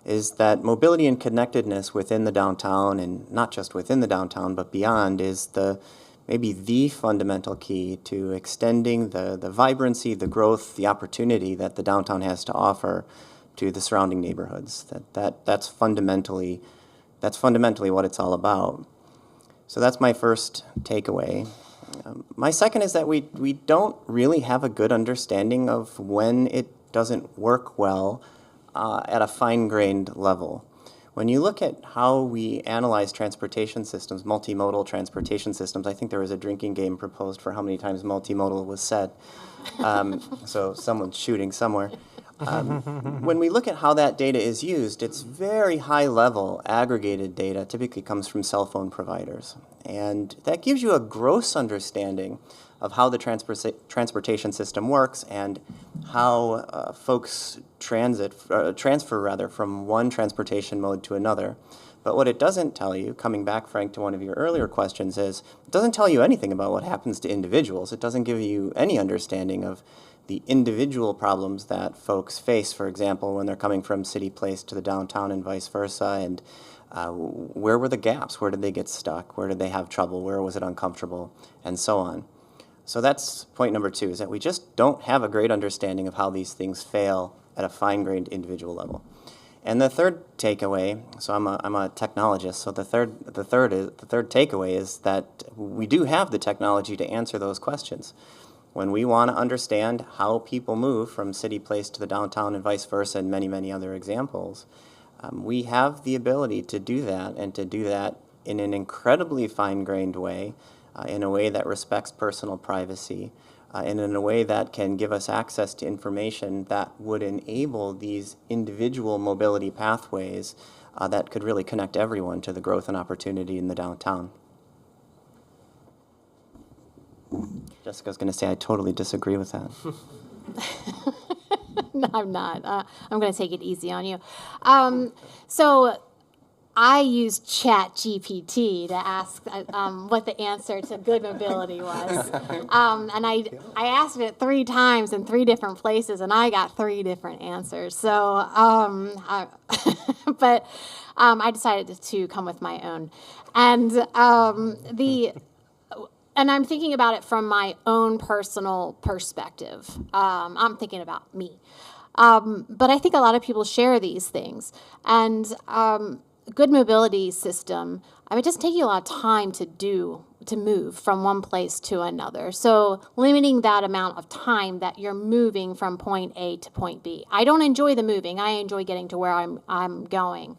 is that mobility and connectedness within the downtown, and not just within the downtown but beyond, is maybe the fundamental key to extending the vibrancy, the growth, the opportunity that the downtown has to offer to the surrounding neighborhoods. That's fundamentally what it's all about. So that's my first takeaway. My second is that we don't really have a good understanding of when it doesn't work well at a fine-grained level. When you look at how we analyze transportation systems, multimodal transportation systems, I think there was a drinking game proposed for how many times multimodal was said. So someone's shooting somewhere. When we look at how that data is used, it's very high-level aggregated data, typically comes from cell phone providers. And that gives you a gross understanding of how the transportation system works and how folks transfer from one transportation mode to another. But what it doesn't tell you, coming back, Frank, to one of your earlier questions, is it doesn't tell you anything about what happens to individuals. It doesn't give you any understanding of the individual problems that folks face, for example, when they're coming from City Place to the downtown and vice versa, and Where were the gaps? Where did they get stuck? Where did they have trouble? Where was it uncomfortable? And so on. So that's point number 2, is that we just don't have a great understanding of how these things fail at a fine-grained individual level. And the third takeaway, so I'm a technologist, so the third takeaway is that we do have the technology to answer those questions. When we want to understand how people move from City Place to the downtown and vice versa, and many, many other examples, we have the ability to do that, and to do that in an incredibly fine-grained way, in a way that respects personal privacy, and in a way that can give us access to information that would enable these individual mobility pathways that could really connect everyone to the growth and opportunity in the downtown. Jessica's going to say I totally disagree with that. No, I'm not. I'm going to take it easy on you. So I used ChatGPT to ask what the answer to good mobility was. And I asked it 3 times in 3 different places, and I got 3 different answers. So, but I decided to come with my own. And and I'm thinking about it from my own personal perspective. I'm thinking about me. But I think a lot of people share these things. And good mobility system, it doesn't take you a lot of time to move from one place to another. So limiting that amount of time that you're moving from point A to point B. I don't enjoy the moving. I enjoy getting to where I'm going.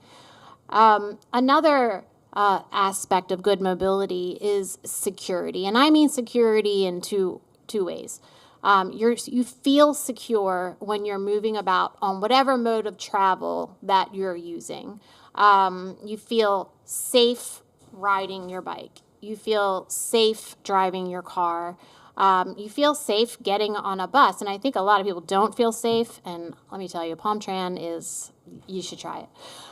Another aspect of good mobility is security. And I mean security in two ways. You feel secure when you're moving about on whatever mode of travel that you're using. You feel safe riding your bike. You feel safe driving your car. You feel safe getting on a bus. And I think a lot of people don't feel safe. And let me tell you, PalmTran you should try it.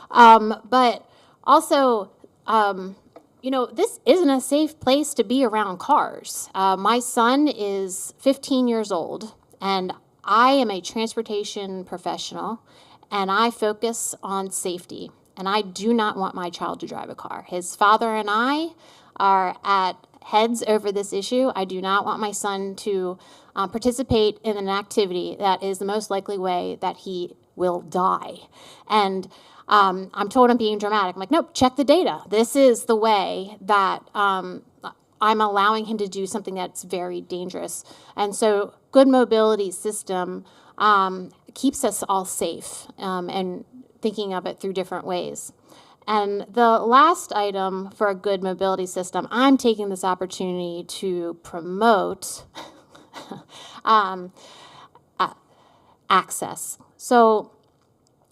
But also, this isn't a safe place to be around cars. My son is 15 years old, and I am a transportation professional, and I focus on safety. And I do not want my child to drive a car. His father and I are at heads over this issue. I do not want my son to participate in an activity that is the most likely way that he will die. And I'm told I'm being dramatic. I'm like, nope, check the data. This is the way that I'm allowing him to do something that's very dangerous. And so good mobility system keeps us all safe and thinking of it through different ways. And the last item for a good mobility system, I'm taking this opportunity to promote access. So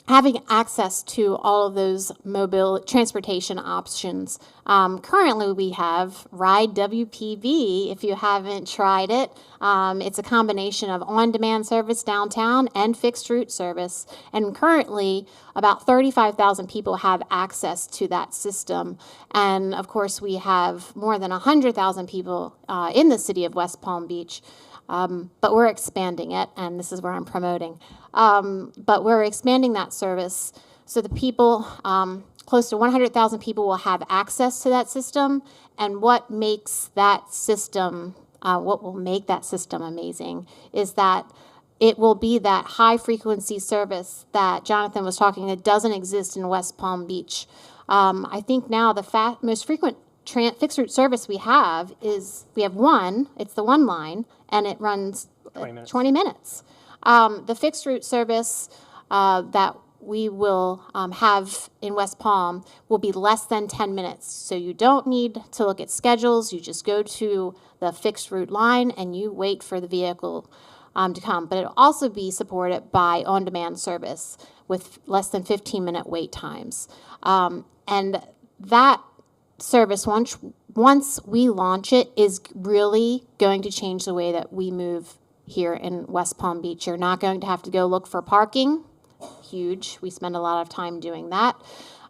having access to all of those mobile transportation options. Currently, we have Ride WPB, if you haven't tried it. It's a combination of on-demand service downtown and fixed route service. And currently, about 35,000 people have access to that system. And of course, we have more than 100,000 people in the city of West Palm Beach. But we're expanding it, and this is where I'm promoting. But we're expanding that service so the people, close to 100,000 people will have access to that system. And what makes that system, what will make that system amazing is that it will be that high-frequency service that Jonathan was talking that doesn't exist in West Palm Beach. I think now the most frequent fixed route service we have one, it's the one line, and it runs 20 minutes. The fixed route service that we will have in West Palm will be less than 10 minutes. So you don't need to look at schedules. You just go to the fixed route line and you wait for the vehicle to come. But it'll also be supported by on-demand service with less than 15-minute wait times. And that service, once we launch it, is really going to change the way that we move here in West Palm Beach. You're not going to have to go look for parking. Huge. We spend a lot of time doing that.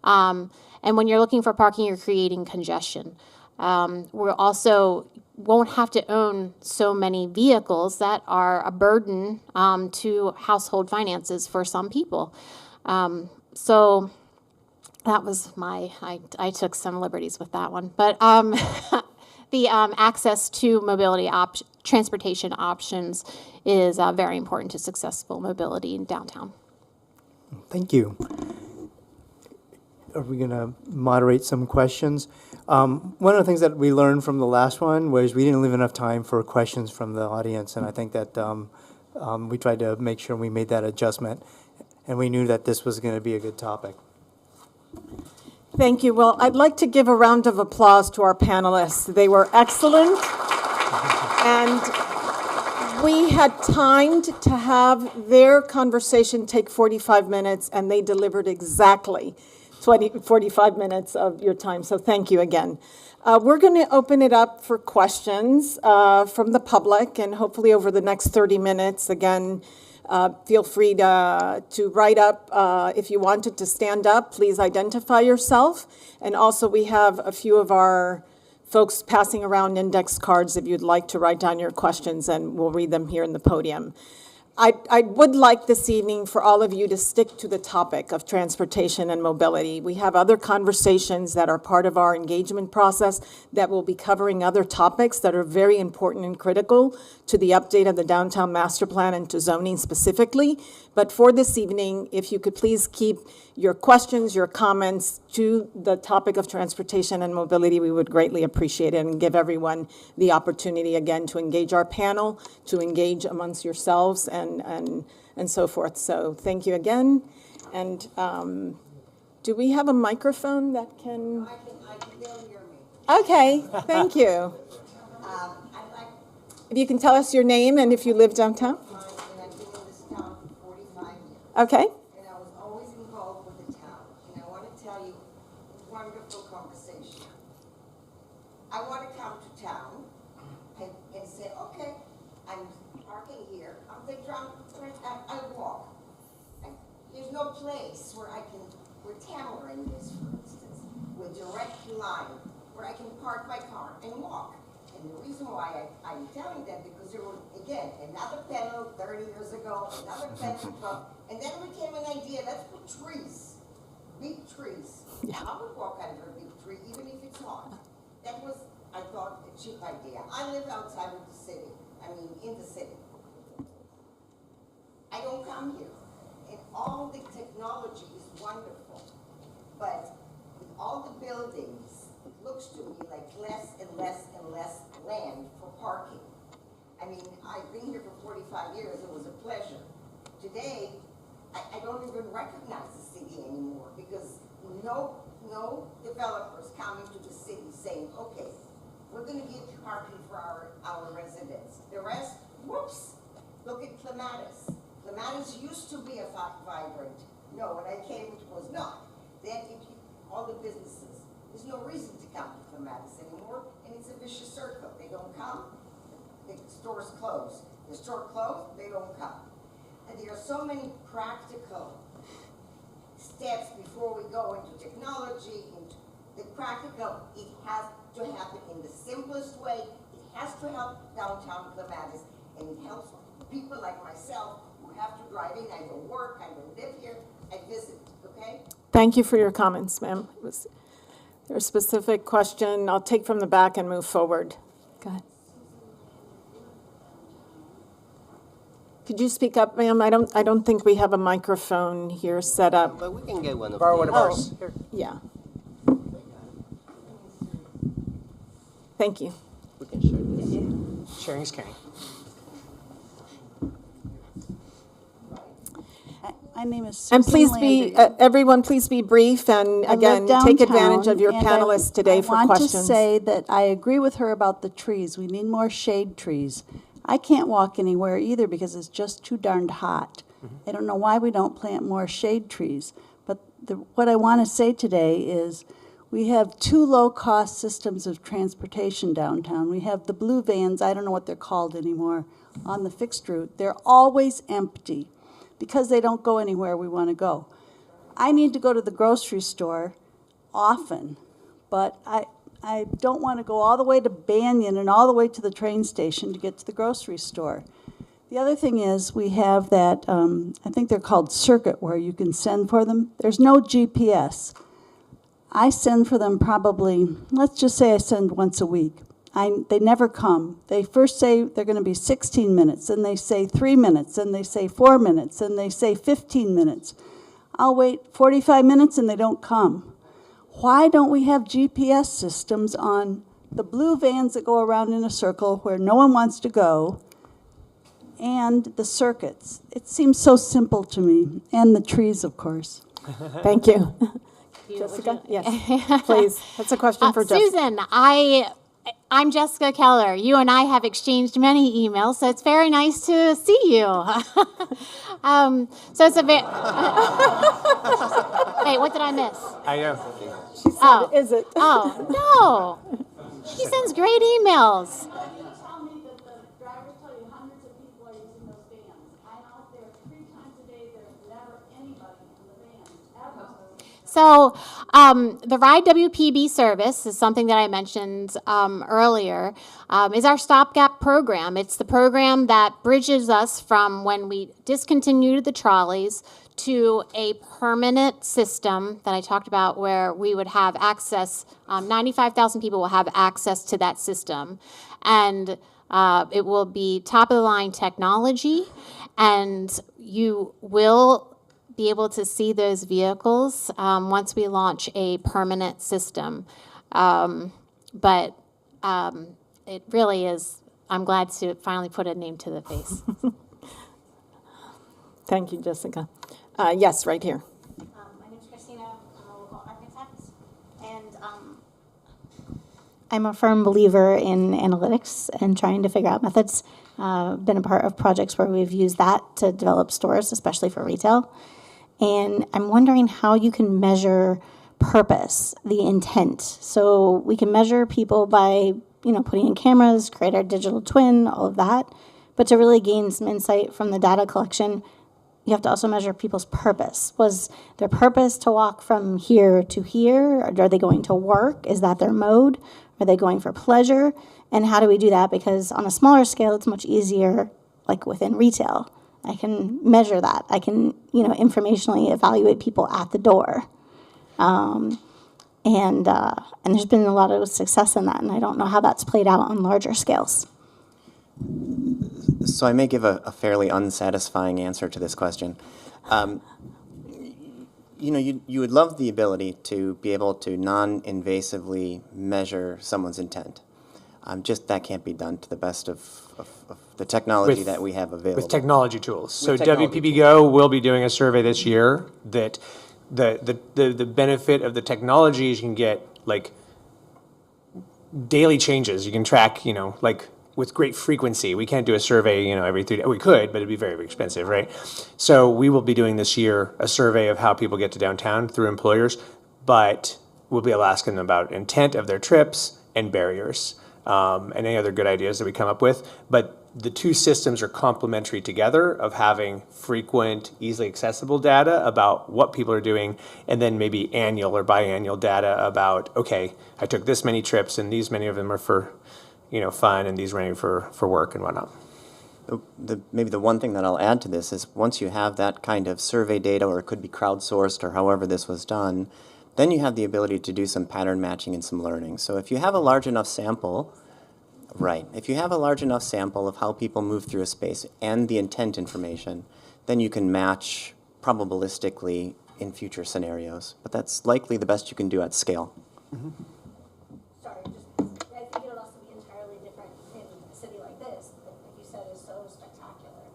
And when you're looking for parking, you're creating congestion. We also won't have to own so many vehicles that are a burden to household finances for some people. So that was I took some liberties with that one. But the access to mobility transportation options is very important to successful mobility in downtown. Thank you. Are we going to moderate some questions? One of the things that we learned from the last one was we didn't leave enough time for questions from the audience, and I think that we tried to make sure we made that adjustment, and we knew that this was going to be a good topic. Thank you. Well, I'd like to give a round of applause to our panelists. They were excellent, and we had timed to have their conversation take 45 minutes, and they delivered exactly 45 minutes of your time, so thank you again. We're going to open it up for questions from the public, and hopefully over the next 30 minutes, again, feel free to write up. If you wanted to stand up, please identify yourself. And also we have a few of our folks passing around index cards if you'd like to write down your questions, and we'll read them here in the podium. I would like this evening for all of you to stick to the topic of transportation and mobility. We have other conversations that are part of our engagement process that will be covering other topics that are very important and critical to the update of the downtown master plan and to zoning specifically. But for this evening, if you could please keep your questions, your comments to the topic of transportation and mobility, we would greatly appreciate it, and give everyone the opportunity again to engage our panel, to engage amongst yourselves and so forth. So thank you again. And do we have a microphone that can? I can barely hear me. Okay, thank you. If you can tell us your name and if you live downtown. And I've been in this town for 45 years. Okay. And I was always involved with the town. And I want to tell you, wonderful conversation. I want to come to town and say, okay, I'm parking here. I walk. There's no place where where Tamarind is, for instance, with direct line, where I can park my car and walk. And the reason why I'm telling that, because there was, again, another panel 30 years ago, another panel, and then it became an idea, let's put trees, big trees. Yeah. I would walk under a big tree, even if it's hot. That was, I thought, a cheap idea. I live outside of the city, in the city. I don't come here. And all the technology is wonderful, but with all the buildings, it looks to me like less and less and less land for parking. I've been here for 45 years. It was a pleasure. Today, I don't even recognize the city anymore, because no developers coming to the city saying, okay, we're going to give parking for our residents. The rest, whoops, look at Clematis. Clematis used to be a vibrant. No, when I came, it was not. Then all the businesses. There's no reason to come to Clematis anymore, and it's a vicious circle. They don't come, the stores close. The store closed, they don't come. And there are so many practical steps before we go into technology, into the practical. It has to happen in the simplest way. It has to help downtown Clematis, and it helps people like myself who have to drive in. I don't work, I don't live here, I visit, okay? Thank you for your comments, ma'am. Was there a specific question? I'll take from the back and move forward. Go ahead. Could you speak up, ma'am? I don't think we have a microphone here set up. But we can get one of Borrow these. one of ours. Here. Yeah. Thank you. We can share this. Sharing is caring. My name is And Susan please be, Landry. everyone, please be brief, and I again, live take downtown, advantage of your and panelists today for I want to questions. say that I agree with her about the trees. We need more shade trees. I can't walk anywhere either because it's just too darned hot. I don't know why we don't plant more shade trees. But what I want to say today is we have two low-cost systems of transportation downtown. We have the blue vans, I don't know what they're called anymore, on the fixed route. They're always empty because they don't go anywhere we want to go. I need to go to the grocery store often, but I don't want to go all the way to Banyan and all the way to the train station to get to the grocery store. The other thing is we have that, I think they're called Circuit, where you can send for them. There's no GPS. I send for them probably, let's just say I send once a week. They never come. They first say they're going to be 16 minutes, and they say 3 minutes, and they say 4 minutes, and they say 15 minutes. I'll wait 45 minutes, and they don't come. Why don't we have GPS systems on the blue vans that go around in a circle where no one wants to go, and the circuits? It seems so simple to me, and the trees, of course. Thank you. Jessica? Yes, please. That's a question for Jessica. Susan, I'm Jessica Keller. You and I have exchanged many emails, so it's very nice to see you. So it's a bit. Wait, what did I miss? I know. She said, is it? Oh, no. She sends great emails. So the Ride WPB service is something that I mentioned earlier, is our stopgap program. It's the program that bridges us from when we discontinued the trolleys to a permanent system that I talked about where we would have access, 95,000 people will have access to that system. And it will be top-of-the-line technology, and you will be able to see those vehicles once we launch a permanent system. But it really is, I'm glad to finally put a name to the face. Thank you, Jessica. Yes, right here. My name is Christina. I'm a local architect, and I'm a firm believer in analytics and trying to figure out methods. Been a part of projects where we've used that to develop stores, especially for retail. And I'm wondering how you can measure purpose, the intent. So we can measure people by, putting in cameras, create our digital twin, all of that. But to really gain some insight from the data collection, you have to also measure people's purpose. Was their purpose to walk from here to here? Or are they going to work? Is that their mode? Are they going for pleasure? And how do we do that? Because on a smaller scale, it's much easier, like within retail. I can measure that. I can, informationally evaluate people at the door. And there's been a lot of success in that, and I don't know how that's played out on larger scales. So I may give a fairly unsatisfying answer to this question. You would love the ability to be able to non-invasively measure someone's intent. Just that can't be done to the best of the technology that we have available. With technology tools. So technology WPB Go will be doing a survey this year that the benefit of the technology is you can get like daily changes. You can track, like with great frequency. We can't do a survey, every 3 days. We could, but it'd be very, very expensive, right? So we will be doing this year a survey of how people get to downtown through employers, but we'll be asking them about intent of their trips and barriers. And any other good ideas that we come up with. But the two systems are complementary together of having frequent, easily accessible data about what people are doing, and then maybe annual or biannual data about, okay, I took this many trips and these many of them are for, fun, and these many for work and whatnot. Maybe the one thing that I'll add to this is once you have that kind of survey data, or it could be crowdsourced or however this was done, then you have the ability to do some pattern matching and some learning. So if you have a large enough sample, if you have a large enough sample of how people move through a space and the intent information, then you can match probabilistically in future scenarios. But that's likely the best you can do at scale. Sorry, I think it would also be entirely different in a city like this, that, like you said, is so spectacular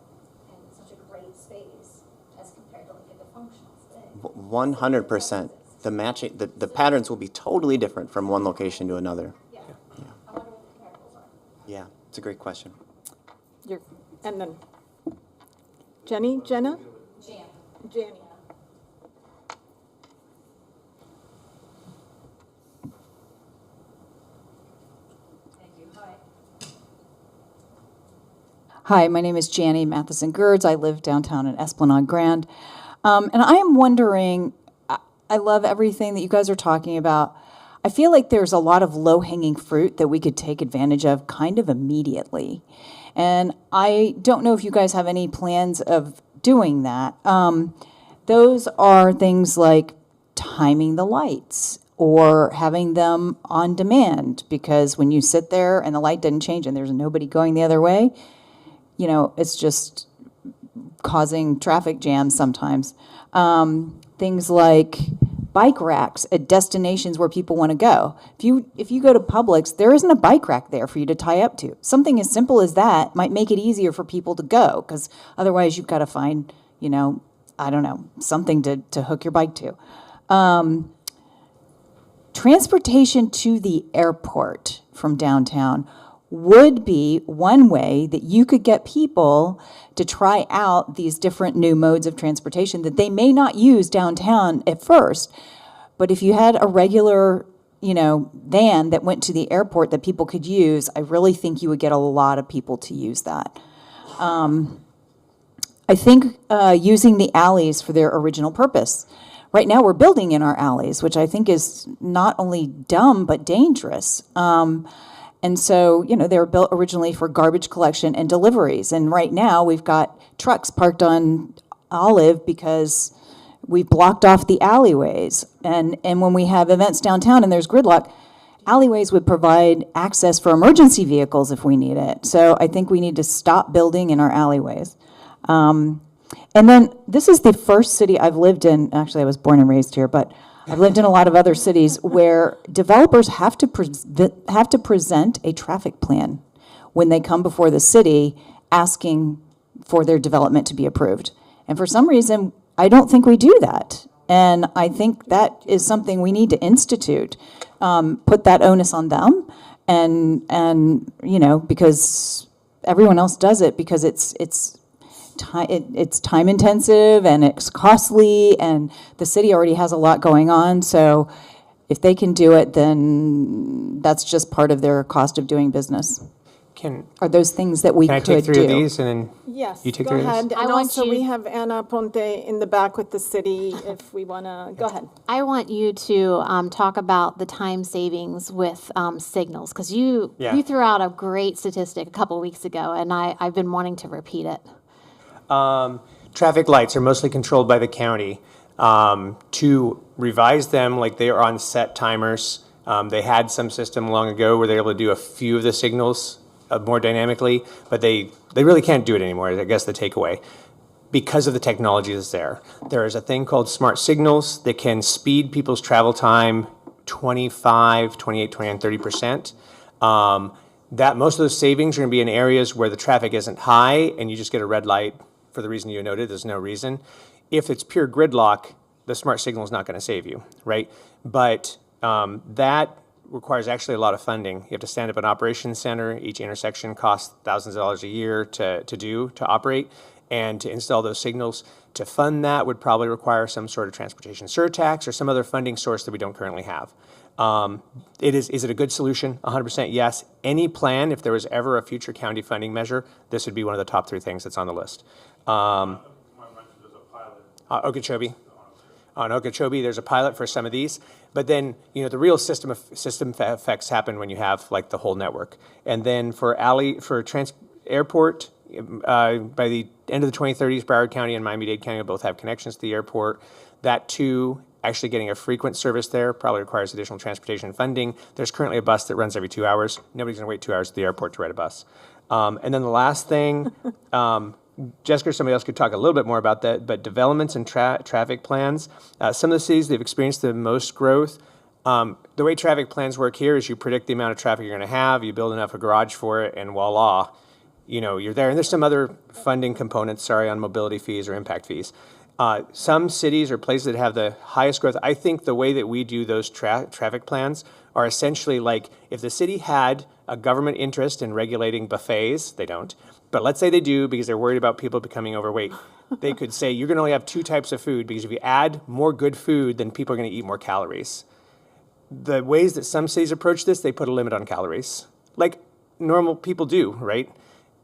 and such a great space as compared to like a functional space. 100%. The matching, the patterns will be totally different from one location to another. Yeah. I wonder what the comparables are. Yeah, it's a great question. And then Jenna? Jan. Janny. Thank you. Hi. Hi, my name is Janny Matheson-Gerds. I live downtown in Esplanade Grand. And I am wondering, I love everything that you guys are talking about. I feel like there's a lot of low-hanging fruit that we could take advantage of kind of immediately. And I don't know if you guys have any plans of doing that. Those are things like timing the lights or having them on demand, because when you sit there and the light doesn't change and there's nobody going the other way, you know, it's just causing traffic jams sometimes. Things like bike racks at destinations where people want to go. If you go to Publix, there isn't a bike rack there for you to tie up to. Something as simple as that might make it easier for people to go, because otherwise you've got to find, you know, I don't know, something to hook your bike to. Transportation to the airport from downtown would be one way that you could get people to try out these different new modes of transportation that they may not use downtown at first. But if you had a regular, you know, van that went to the airport that people could use, I really think you would get a lot of people to use that. I think using the alleys for their original purpose. Right now, we're building in our alleys, which I think is not only dumb, but dangerous. And so, you know, they were built originally for garbage collection and deliveries. And right now, we've got trucks parked on Olive because we've blocked off the alleyways. And when we have events downtown and there's gridlock, alleyways would provide access for emergency vehicles if we need it. So I think we need to stop building in our alleyways. And then this is the first city I've lived in. Actually, I was born and raised here, but I've lived in a lot of other cities where developers have to present a traffic plan when they come before the city asking for their development to be approved. And for some reason, I don't think we do that. And I think that is something we need to institute, put that onus on them, and you know, because everyone else does it because it's time intensive and it's costly, and the city already has a lot going on. So if they can do it, then that's just part of their cost of doing business. Are those things that we could do? Can I take 3 of these and then Yes, you take go 3 of ahead. these? And want also, you- we have Anna Ponte in the back with the city if we want to, go ahead. I want you to talk about the time savings with signals, because you threw out a great statistic a couple weeks ago, and I've been wanting to repeat it. Traffic lights are mostly controlled by the county. To revise them, like they are on set timers. They had some system long ago where they were able to do a few of the signals more dynamically, but they really can't do it anymore, I guess the takeaway, because of the technology that's there. There is a thing called smart signals that can speed people's travel time 25, 28, 29, 30%. That most of those savings are going to be in areas where the traffic isn't high and you just get a red light for the reason you noted. There's no reason. If it's pure gridlock, the smart signal is not going to save you, right? But that requires actually a lot of funding. You have to stand up an operations center. Each intersection costs thousands of dollars a year to operate, and to install those signals. To fund that would probably require some sort of transportation surtax or some other funding source that we don't currently have. Is it a good solution? 100% yes. Any plan, if there was ever a future county funding measure, this would be one of the top 3 things that's on the list. Okeechobee. On Okeechobee, there's a pilot for some of these, but then, you know, the real system effects happen when you have like the whole network. And then for airport, by the end of the 2030s, Broward County and Miami-Dade County will both have connections to the airport. That too, actually getting a frequent service there probably requires additional transportation funding. There's currently a bus that runs every 2 hours. Nobody's gonna wait 2 hours at the airport to ride a bus. And then the last thing, Jessica or somebody else could talk a little bit more about that, but developments and traffic plans. Some of the cities, they've experienced the most growth. The way traffic plans work here is you predict the amount of traffic you're going to have, you build enough a garage for it, and voila, you know, you're there. And there's some other funding components, on mobility fees or impact fees. Some cities or places that have the highest growth, I think the way that we do those traffic plans are essentially like if the city had a government interest in regulating buffets, they don't, but let's say they do because they're worried about people becoming overweight. They could say you're going to only have 2 types of food because if you add more good food, then people are going to eat more calories. The ways that some cities approach this, they put a limit on calories, like normal people do, right?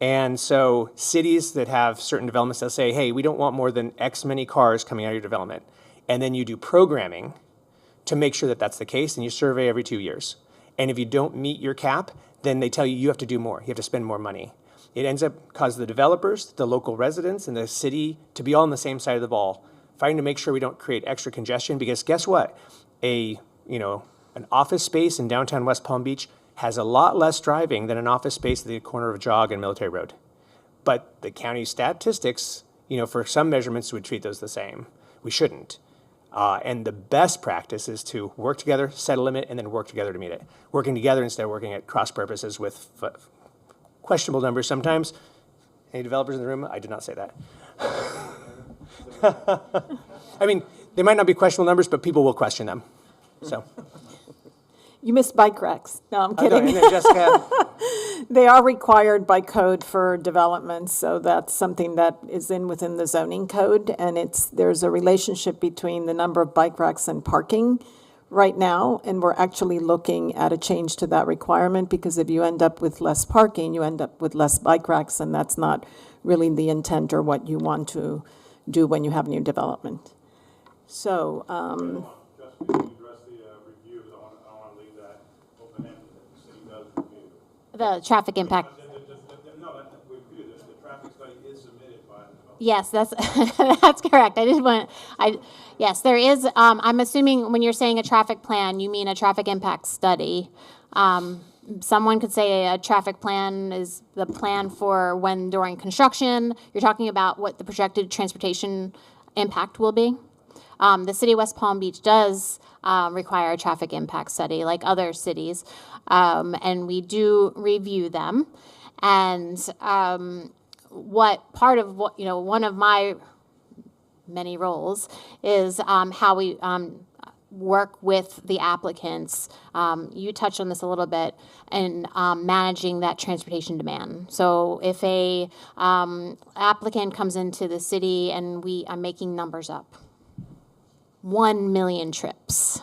And so cities that have certain developments, they'll say, hey, we don't want more than X many cars coming out of your development. And then you do programming to make sure that that's the case, and you survey every 2 years. And if you don't meet your cap, then they tell you you have to do more. You have to spend more money. It ends up causing the developers, the local residents, and the city to be all on the same side of the ball, fighting to make sure we don't create extra congestion, because guess what? A an office space in downtown West Palm Beach has a lot less driving than an office space at the corner of Jog and Military Road. But the county statistics, for some measurements, would treat those the same. We shouldn't. And the best practice is to work together, set a limit, and then work together to meet it. Working together instead of working at cross purposes with questionable numbers sometimes. Any developers in the room? I did not say that. I mean, they might not be questionable numbers, but people will question them. So. You missed bike racks. No, I'm Oh, kidding. no, and then Jessica, They are required by code for development, so that's something that is within the zoning code, and there's a relationship between the number of bike racks and parking right now, and we're actually looking at a change to that requirement, because if you end up with less parking, you end up with less bike racks, and that's not really the intent or what you want to do when you have new development. So, Just to address the review, I want to leave that open-ended, that the city does review. The traffic impact. No, we review this. The traffic study is submitted by the developer. Yes, that's that's correct. Yes, there is. I'm assuming when you're saying a traffic plan, you mean a traffic impact study. Someone could say a traffic plan is the plan for when during construction. You're talking about what the projected transportation impact will be. The city of West Palm Beach does require a traffic impact study, like other cities, and we do review them. And one of my many roles is how we work with the applicants. You touched on this a little bit, and managing that transportation demand. So if a applicant comes into the city, and I'm making numbers up, 1 million trips.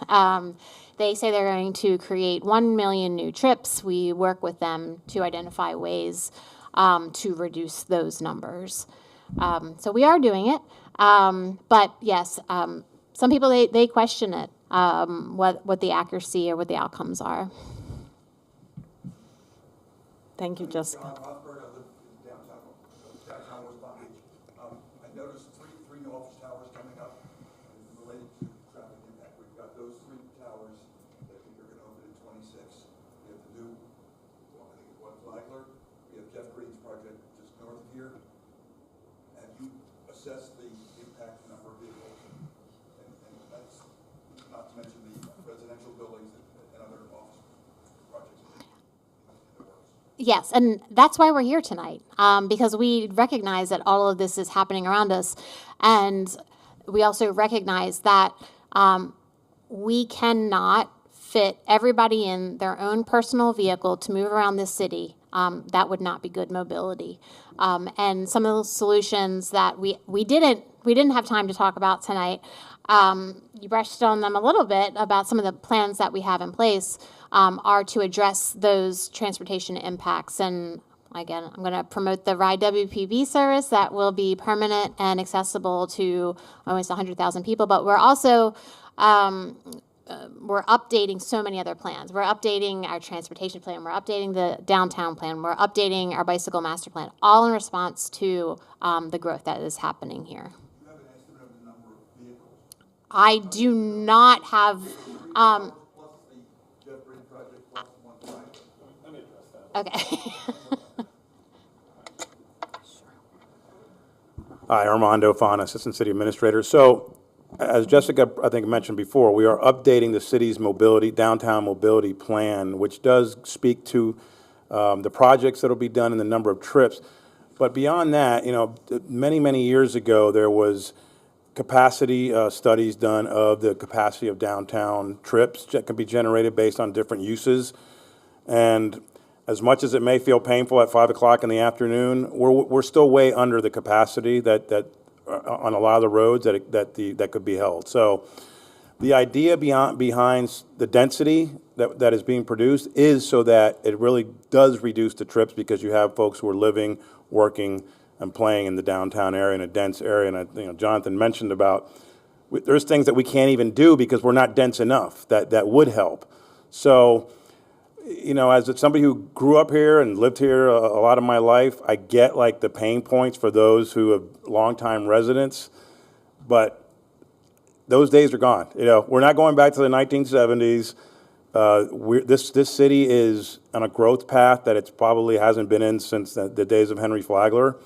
They say they're going to create 1 million new trips. We work with them to identify ways to reduce those numbers. So we are doing it. But yes, some people, they question it, what the accuracy or what the outcomes are. thank you, Jessica. I live in downtown West Palm Beach. I noticed three new office towers coming up related to traffic impact. We've got those 3 towers that we are going to open in 26. We have the new, I think it's one Flagler. We have Jeff Green's project just north of here. Have you assessed the impact number of vehicles? And that's not to mention the residential buildings and other office projects in the works. Yes, and that's why we're here tonight, because we recognize that all of this is happening around us, and we also recognize that we cannot fit everybody in their own personal vehicle to move around this city. That would not be good mobility. And some of the solutions that we didn't have time to talk about tonight, you brushed on them a little bit about some of the plans that we have in place, are to address those transportation impacts. And again, I'm going to promote the Ride WPB service that will be permanent and accessible to almost 100,000 people. But we're also we're updating so many other plans. We're updating our transportation plan. We're updating the downtown plan. We're updating our bicycle master plan, all in response to the growth that is happening here. Do you have an estimate of the number of vehicles? I do not have. Plus the Jeff Green project plus one Flagler. Let me address that. Okay. Hi, Armando Fon, Assistant City Administrator. So, as Jessica, I think, mentioned before, we are updating the city's downtown mobility plan, which does speak to the projects that will be done and the number of trips. But beyond that, many, many years ago, there was capacity studies done of the capacity of downtown trips that can be generated based on different uses. And as much as it may feel painful at 5 o'clock in the afternoon, we're still way under the capacity that on a lot of the roads that could be held. So the idea behind the density that is being produced is so that it really does reduce the trips, because you have folks who are living, working, and playing in the downtown area, in a dense area. And Jonathan mentioned about there's things that we can't even do because we're not dense enough that would help. So, as somebody who grew up here and lived here a lot of my life, I get like the pain points for those who have longtime residents, but those days are gone. You know, we're not going back to the 1970s. This city is on a growth path that it probably hasn't been in since the days of Henry Flagler,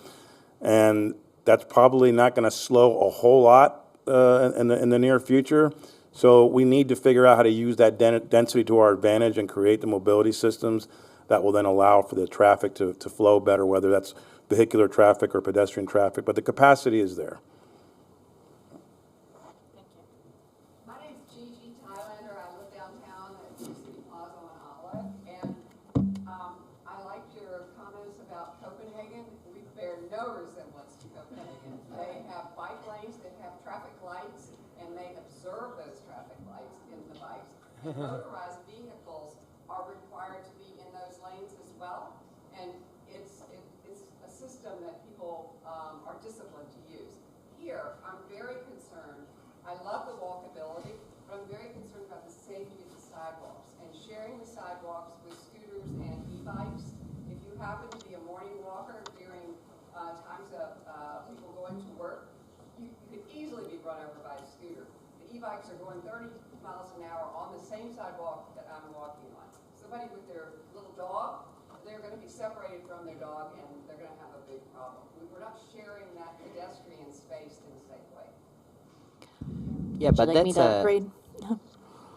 and that's probably not going to slow a whole lot in the near future. So we need to figure out how to use that density to our advantage and create the mobility systems that will then allow for the traffic to flow better, whether that's vehicular traffic or pedestrian traffic, but the capacity is there. My name's Gigi Thailander. I live downtown at City Plaza on Olive, and I liked your comments about Copenhagen. We bear no resemblance to Copenhagen. They have bike lanes that have traffic lights, and they observe those traffic lights in the bikes. Motorized vehicles are required to be in those lanes as well, and it's a system that people are disciplined to use. Here, I'm very concerned. I love the walkability, but I'm very concerned about the safety of the sidewalks and sharing the sidewalks with scooters and e-bikes. If you happen to be a morning walker during times of people going to work, you could easily be run over by a scooter. The e-bikes are going 30 miles an hour on the same sidewalk that I'm walking on. Somebody with their little dog, they're going to be separated from their dog and they're going to have a big problem. We're not sharing that pedestrian space in a safe way. Yeah, but Would you like me that's to upgrade?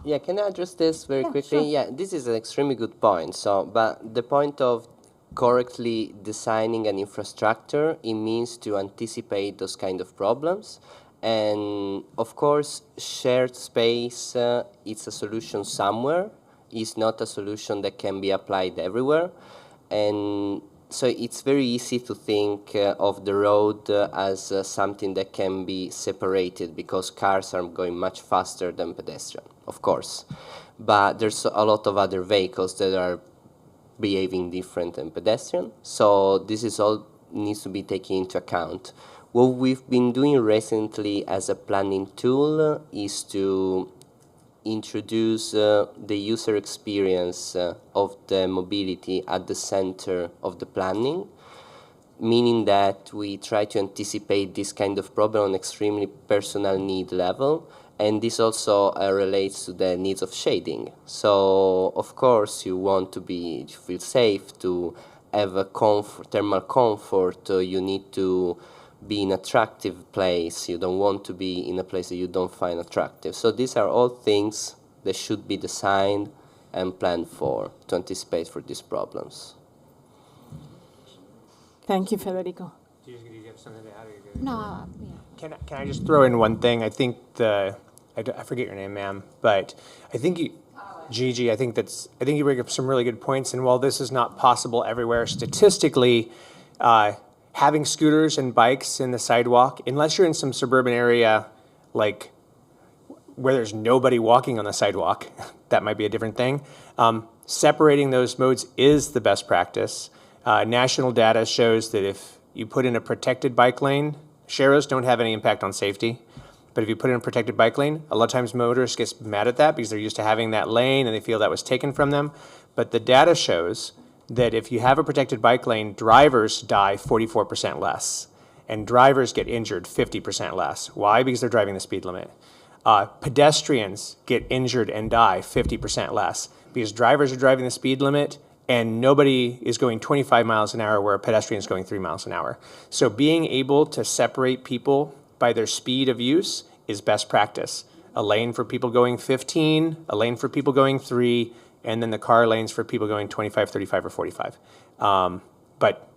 Yeah, can I address this very quickly? sure. Yeah, this is an extremely good point. So, but the point of correctly designing an infrastructure, it means to anticipate those kind of problems. And of course, shared space, it's a solution somewhere. It's not a solution that can be applied everywhere. And so it's very easy to think of the road as something that can be separated because cars are going much faster than pedestrians, of course. But there's a lot of other vehicles that are behaving different than pedestrian. So this is all needs to be taken into account. What we've been doing recently as a planning tool is to introduce the user experience of the mobility at the center of the planning, meaning that we try to anticipate this kind of problem on extremely personal need level, and this also relates to the needs of shading. So, of course, you want to feel safe, to have a thermal comfort, you need to be in an attractive place. You don't want to be in a place that you don't find attractive. So these are all things that should be designed and planned for to anticipate for these problems. Thank you, Federico. Do you have something to add? Or you're good? No, yeah. Can I just throw in one thing? I think I forget your name, ma'am, but I think Gigi, I think you bring up some really good points. And while this is not possible everywhere, statistically, having scooters and bikes in the sidewalk, unless you're in some suburban area like where there's nobody walking on the sidewalk, that might be a different thing. Separating those modes is the best practice. National data shows that if you put in a protected bike lane, sharrows don't have any impact on safety. But if you put in a protected bike lane, a lot of times motorists get mad at that because they're used to having that lane and they feel that was taken from them. But the data shows that if you have a protected bike lane, drivers die 44% less, and drivers get injured 50% less. Why? Because they're driving the speed limit. Pedestrians get injured and die 50% less because drivers are driving the speed limit and nobody is going 25 miles an hour where a pedestrian is going 3 miles an hour. So being able to separate people by their speed of use is best practice. A lane for people going 15, a lane for people going 3, and then the car lanes for people going 25, 35, or 45. But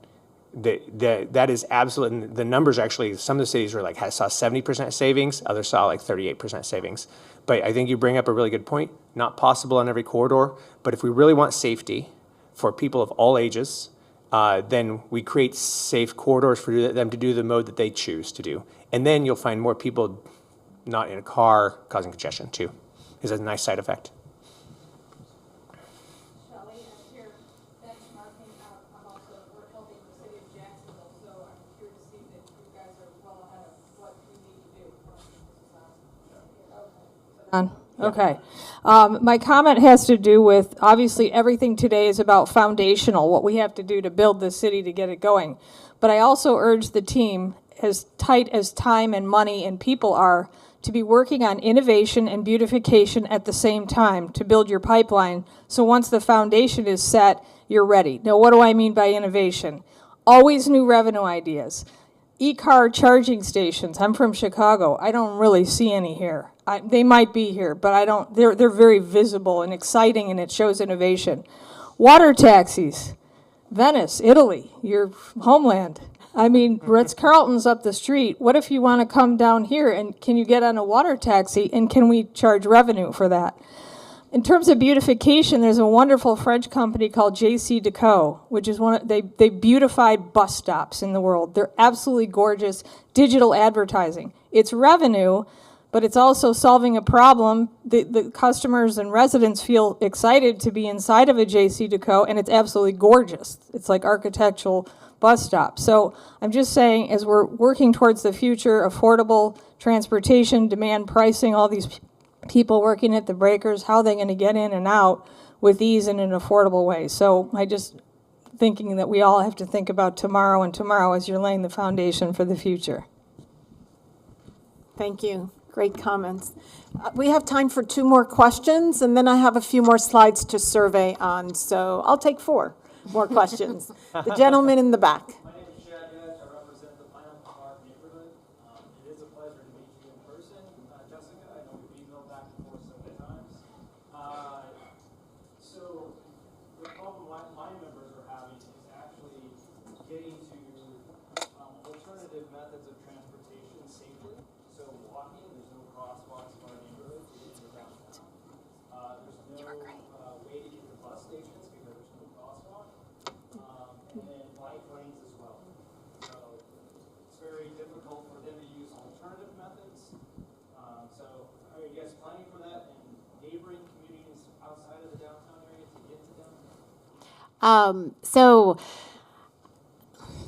that is absolute. And the numbers actually, some of the cities were like, saw 70% savings, others saw like 38% savings. But I think you bring up a really good point. Not possible on every corridor, but if we really want safety for people of all ages, then we create safe corridors for them to do the mode that they choose to do. And then you'll find more people not in a car causing congestion too. Is a nice side effect. Shelley, and here benchmarking, I'm also, we're helping the city of Jacksonville, so I'm here to see that you guys are well ahead of what we need to do. Okay. My comment has to do with, obviously, everything today is about foundational, what we have to do to build the city to get it going. But I also urge the team, as tight as time and money and people are, to be working on innovation and beautification at the same time to build your pipeline. So once the foundation is set, you're ready. Now, what do I mean by innovation? Always new revenue ideas. E-car charging stations. I'm from Chicago. I don't really see any here. They might be here, but I don't. They're very visible and exciting, and it shows innovation. Water taxis. Venice, Italy, your homeland. I mean, Ritz-Carlton's up the street. What if you want to come down here, and can you get on a water taxi, and can we charge revenue for that? In terms of beautification, there's a wonderful French company called JC which is they beautify bus stops in the world. They're absolutely gorgeous. Digital advertising. It's revenue, but it's also solving a problem. The customers and residents feel excited to be inside of a JC and it's absolutely gorgeous. It's like architectural bus stop. So I'm just saying, as we're working towards the future, affordable transportation, demand pricing, all these people working at the breakers, how are they going to get in and out with ease in an affordable way? So I just thinking that we all have to think about tomorrow and tomorrow as you're laying the foundation for the future. Thank you. Great comments. We have time for 2 more questions, and then I have a few more slides to survey on, so I'll take 4 more questions. The gentleman in the back. My name is Chad Gatch. I represent the Pineapple Park neighborhood. It is a pleasure to meet you in person. Jessica, I know we've emailed back and forth so many times. So the problem my members are having is actually getting to alternative methods of transportation safely. So walking, there's no crosswalks in our neighborhood to get to the downtown. There's no way to get to bus stations because there's no crosswalk. And then bike lanes as well. So it's very difficult for them to use alternative methods. So are you guys planning for that in neighboring communities outside of the downtown area to get to downtown? So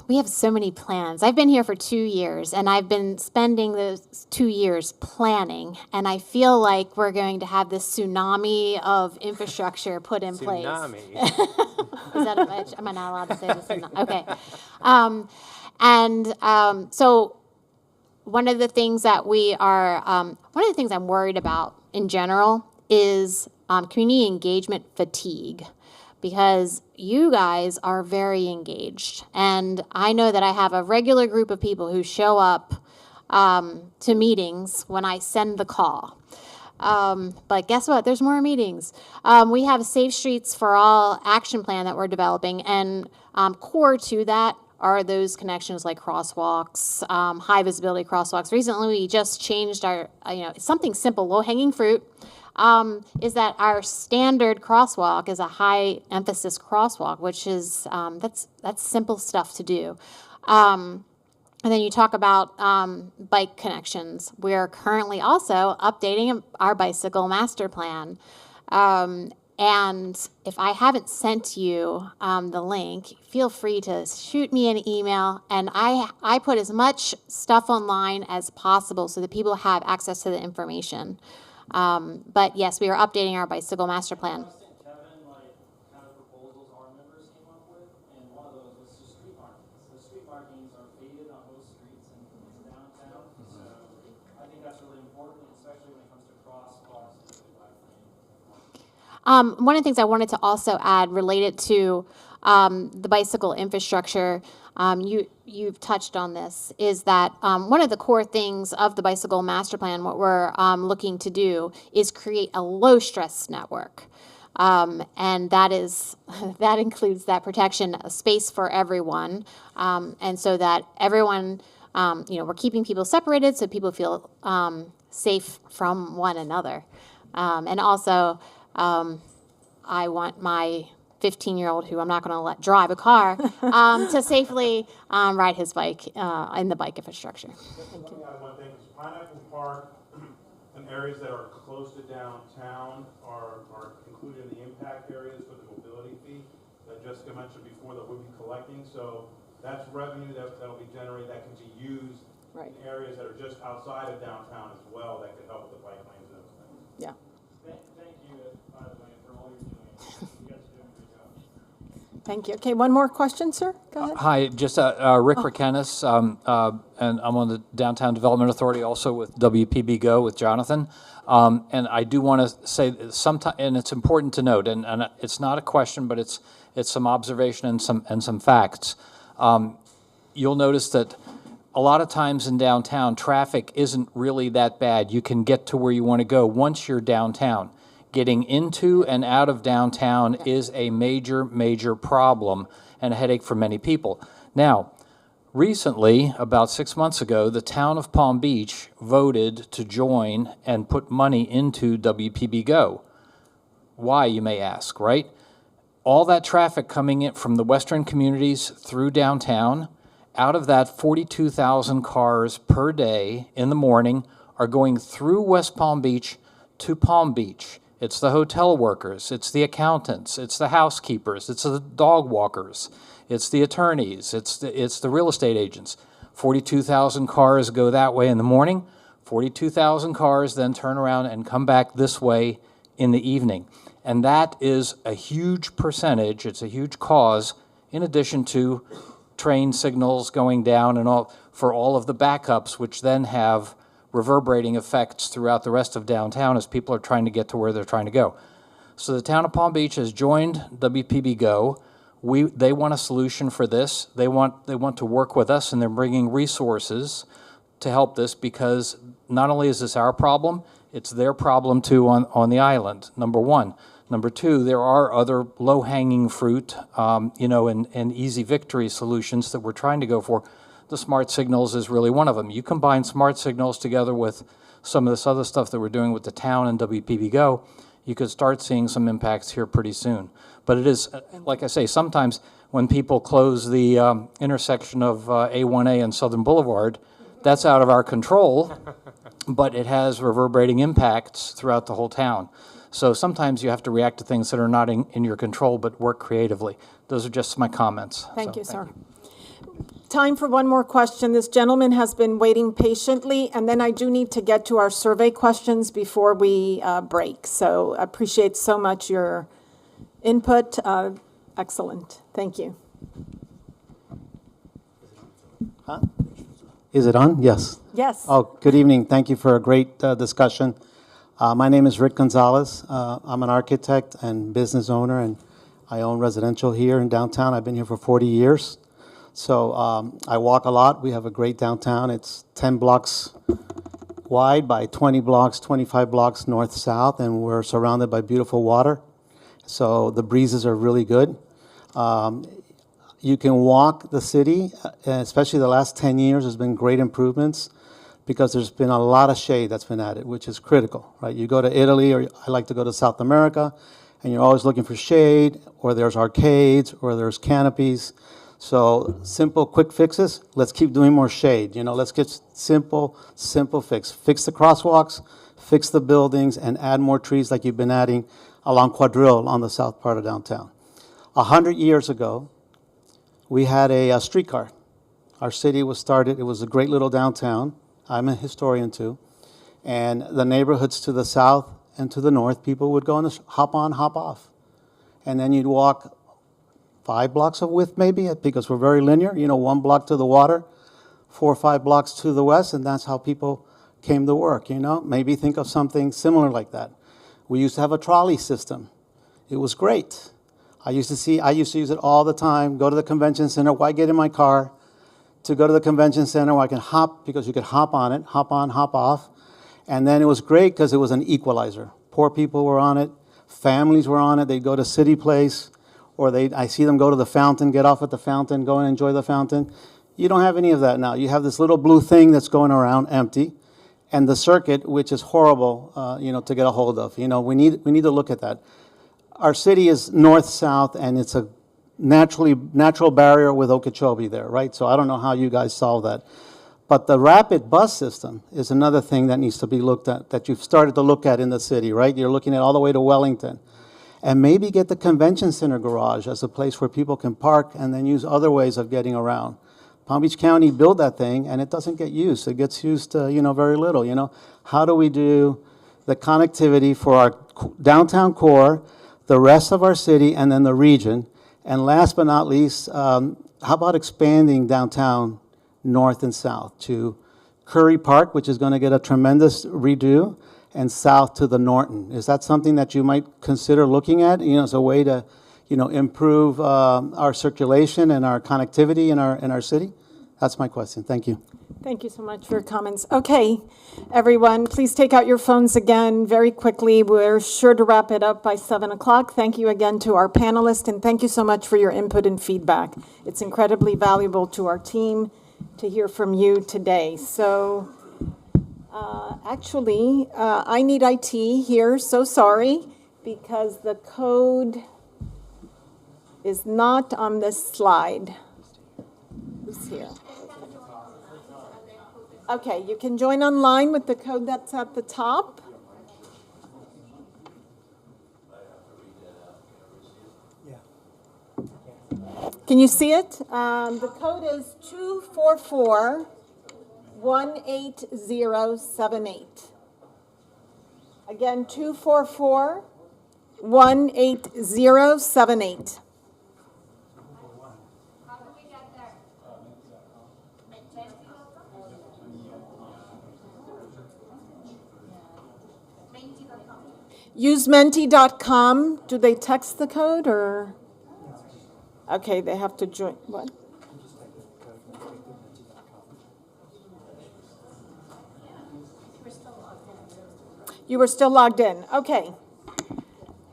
we have so many plans. I've been here for 2 years, and I've been spending those 2 years planning, and I feel like we're going to have this tsunami of infrastructure put in place. Tsunami. Is that am I not allowed to say this? Okay. So one of the things that one of the things I'm worried about in general is community engagement fatigue, because you guys are very engaged. And I know that I have a regular group of people who show up to meetings when I send the call. But guess what? There's more meetings. We have Safe Streets for All action plan that we're developing, and core to that are those connections like crosswalks, high visibility crosswalks. Recently, we just changed our, something simple, low-hanging fruit, is that our standard crosswalk is a high emphasis crosswalk, which is, that's simple stuff to do. And then you talk about bike connections. We are currently also updating our bicycle master plan. And if I haven't sent you the link, feel free to shoot me an email. And I put as much stuff online as possible so that people have access to the information. But yes, we are updating our bicycle master plan. One of the things I wanted to also add related to the bicycle infrastructure, you've touched on this, is that one of the core things of the bicycle master plan, what we're looking to do is create a low stress network. And that includes that protection, a space for everyone, and so that everyone, we're keeping people separated so people feel safe from one another. And also, I want my 15-year-old, who I'm not going to let drive a car, to safely ride his bike in the bike infrastructure. Thank you. One thing is Pineapple Park and areas that are close to downtown are included in the impact areas for the mobility fee that Jessica mentioned before that we'll be collecting. So that's revenue that will be generated that can be used in areas that are just outside of downtown as well that can help with the bike lanes and those things. Yeah. Thank you, by the way, for all you're doing. You guys are doing a great job. Thank you. Okay, one more question, sir? Go ahead. Hi, just Rick Rekenis, and I'm on the Downtown Development Authority, also with WPB Go with Jonathan. And I do want to say sometime, and it's important to note, and it's not a question, but it's some observation and some facts. You'll notice that a lot of times in downtown, traffic isn't really that bad. You can get to where you want to go once you're downtown. Getting into and out of downtown is a major, major problem and a headache for many people. Now, recently, about 6 months ago, the town of Palm Beach voted to join and put money into WPB Go. Why, you may ask, right? All that traffic coming in from the western communities through downtown, out of that 42,000 cars per day in the morning are going through West Palm Beach to Palm Beach. It's the hotel workers, it's the accountants, it's the housekeepers, it's the dog walkers, it's the attorneys, it's the real estate agents. 42,000 cars go that way in the morning, 42,000 cars then turn around and come back this way in the evening. And that is a huge percentage, it's a huge cause, in addition to train signals going down and all, for all of the backups, which then have reverberating effects throughout the rest of downtown as people are trying to get to where they're trying to go. So the town of Palm Beach has joined WPB Go. They want a solution for this. They want to work with us, and they're bringing resources to help this, because not only is this our problem, it's their problem too on the island, number one. Number two, there are other low-hanging fruit, and easy victory solutions that we're trying to go for. The smart signals is really one of them. You combine smart signals together with some of this other stuff that we're doing with the town and WPB Go, you could start seeing some impacts here pretty soon. But it is, like I say, sometimes when people close the intersection of A1A and Southern Boulevard, that's out of our control, but it has reverberating impacts throughout the whole town. So sometimes you have to react to things that are not in your control, but work creatively. Those are just my comments. Thank you, sir. Time for one more question. This gentleman has been waiting patiently, and then I do need to get to our survey questions before we break. So I appreciate so much your input. Excellent. Thank you. Is it on? Yes. Yes. Oh, good evening. Thank you for a great discussion. My name is Rick Gonzalez. I'm an architect and business owner, and I own residential here in downtown. I've been here for 40 years. So I walk a lot. We have a great downtown. It's 10 blocks wide by 20 blocks, 25 blocks north-south, and we're surrounded by beautiful water. So the breezes are really good. You can walk the city, especially the last 10 years. There's been great improvements because there's been a lot of shade that's been added, which is critical, right? You go to Italy, or I like to go to South America, and you're always looking for shade, or there's arcades, or there's canopies. So simple, quick fixes. Let's keep doing more shade. Let's get simple fix. Fix the crosswalks, fix the buildings, and add more trees like you've been adding along Quadrille on the south part of downtown. 100 years ago, we had a streetcar. Our city was started. It was a great little downtown. I'm a historian too. And the neighborhoods to the south and to the north, people would go and hop on, hop off. And then you'd walk 5 blocks of width maybe, because we're very linear, 1 block to the water, 4 or 5 blocks to the west, and that's how people came to work, Maybe think of something similar like that. We used to have a trolley system. It was great. I used to use it all the time, go to the convention center. Why get in my car to go to the convention center where I can hop, because you could hop on it, hop on, hop off. And then it was great because it was an equalizer. Poor people were on it, families were on it. They'd go to City Place, or I see them go to the fountain, get off at the fountain, go and enjoy the fountain. You don't have any of that now. You have this little blue thing that's going around empty, and the circuit, which is horrible, to get a hold of. We need to look at that. Our city is north-south, and it's a natural barrier with Okeechobee there, right? So I don't know how you guys solve that. But the rapid bus system is another thing that needs to be looked at, that you've started to look at in the city, right? You're looking at all the way to Wellington. And maybe get the convention center garage as a place where people can park and then use other ways of getting around. Palm Beach County built that thing, and it doesn't get used. It gets used, very little, How do we do the connectivity for our downtown core, the rest of our city, and then the region, And last but not least, how about expanding downtown north and south to Curry Park, which is going to get a tremendous redo, and south to the Norton? Is that something that you might consider looking at, as a way to, improve our circulation and our connectivity in our city? That's my question. Thank you. Thank you so much for your comments. Okay, everyone, please take out your phones again very quickly. We're sure to wrap it up by 7 o'clock. Thank you again to our panelists, and thank you so much for your input and feedback. It's incredibly valuable to our team to hear from you today. So actually, I need IT here, so sorry, because the code is not on this slide. Who's here? Okay, you can join online with the code that's at the top. Can you see it? The code is 244-18078. Again, 244-18078. Use menti.com. Do they text the code or? Okay, they have to join. What? You were still logged in. Okay.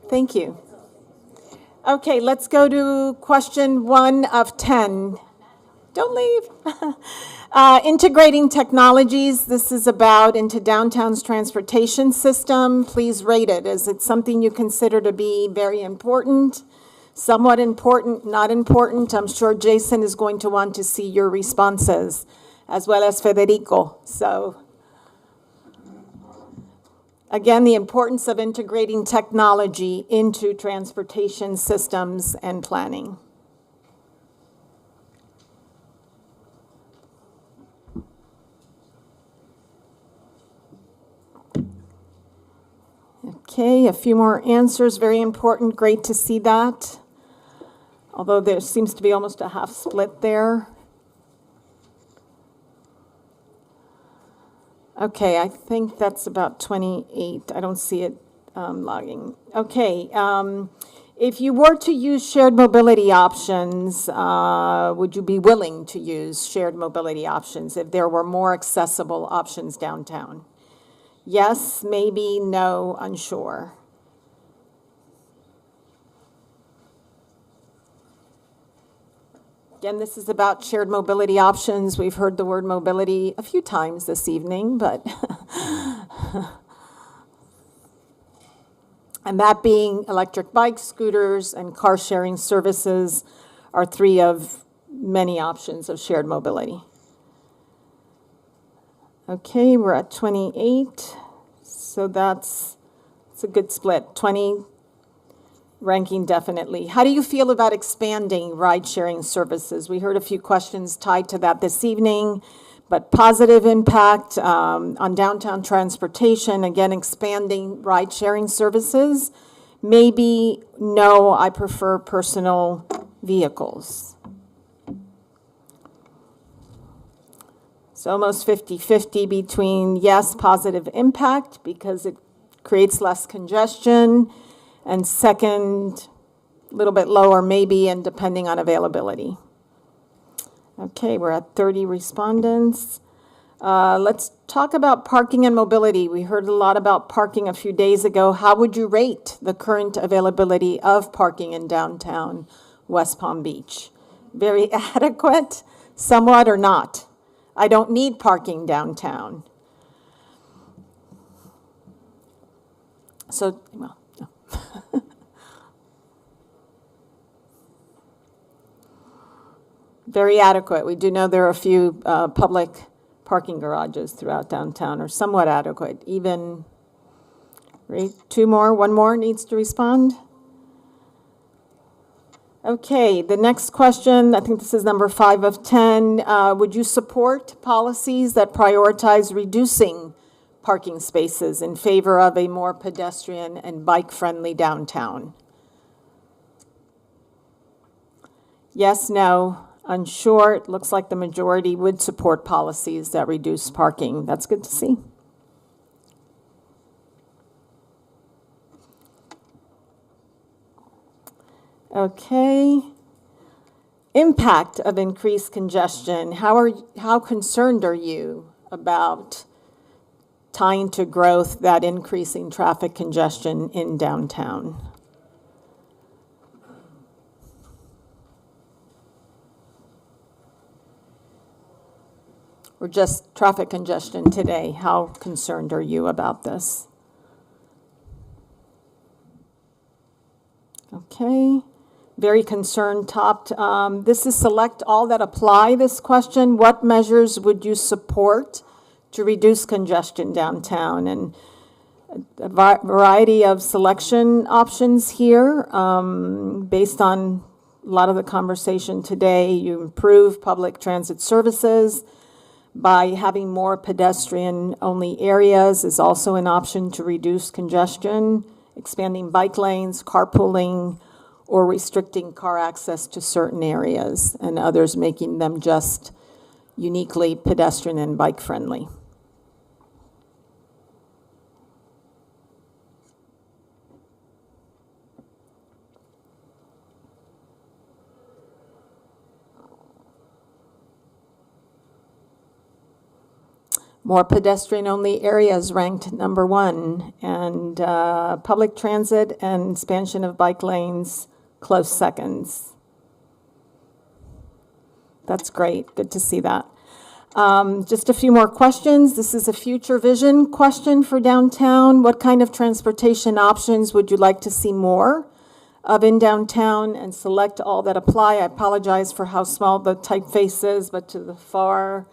Thank you. Okay, let's go to question 1 of 10. Don't leave. Integrating technologies. This is about into downtown's transportation system. Please rate it. Is it something you consider to be very important, somewhat important, not important? I'm sure Jason is going to want to see your responses, as well as Federico. So, again, the importance of integrating technology into transportation systems and planning. Okay, a few more answers. Very important. Great to see that. Although there seems to be almost a half split there. Okay, I think that's about 28. I don't see it logging. Okay, if you were to use shared mobility options, would you be willing to use shared mobility options if there were more accessible options downtown? Yes, maybe, no, unsure. Again, this is about shared mobility options. We've heard the word mobility a few times this evening, but and that being electric bikes, scooters, and car sharing services are 3 of many options of shared mobility. Okay, we're at 28, so that's a good split. 20 ranking definitely. How do you feel about expanding ride-sharing services? We heard a few questions tied to that this evening, but positive impact on downtown transportation, again, expanding ride-sharing services. Maybe no, I prefer personal vehicles. So almost 50-50 between yes, positive impact because it creates less congestion, and second, a little bit lower maybe, and depending on availability. Okay, we're at 30 respondents. Let's talk about parking and mobility. We heard a lot about parking a few days ago. How would you rate the current availability of parking in downtown West Palm Beach? Very adequate, somewhat, or not? I don't need parking downtown. So, well, no. Very adequate. We do know there are a few public parking garages throughout downtown, or somewhat adequate. Even, right? 2 more, 1 more needs to respond. Okay, the next question, I think this is number 5 of 10. Would you support policies that prioritize reducing parking spaces in favor of a more pedestrian and bike-friendly downtown? Yes, no, unsure. It looks like the majority would support policies that reduce parking. That's good to see. Okay. Impact of increased congestion. How concerned are you about tying to growth that increasing traffic congestion in downtown? Or just traffic congestion today? How concerned are you about this? Okay. Very concerned topped. This is select all that apply this question. What measures would you support to reduce congestion downtown? And a variety of selection options here based on a lot of the conversation today. You improve public transit services by having more pedestrian-only areas is also an option to reduce congestion, expanding bike lanes, carpooling, or restricting car access to certain areas, and others making them just uniquely pedestrian and bike friendly. More pedestrian-only areas ranked number 1, and public transit and expansion of bike lanes close seconds. That's great. Good to see that. Just a few more questions. This is a future vision question for downtown. What kind of transportation options would you like to see more of in downtown? And select all that apply. I apologize for how small the typeface is, but to the far,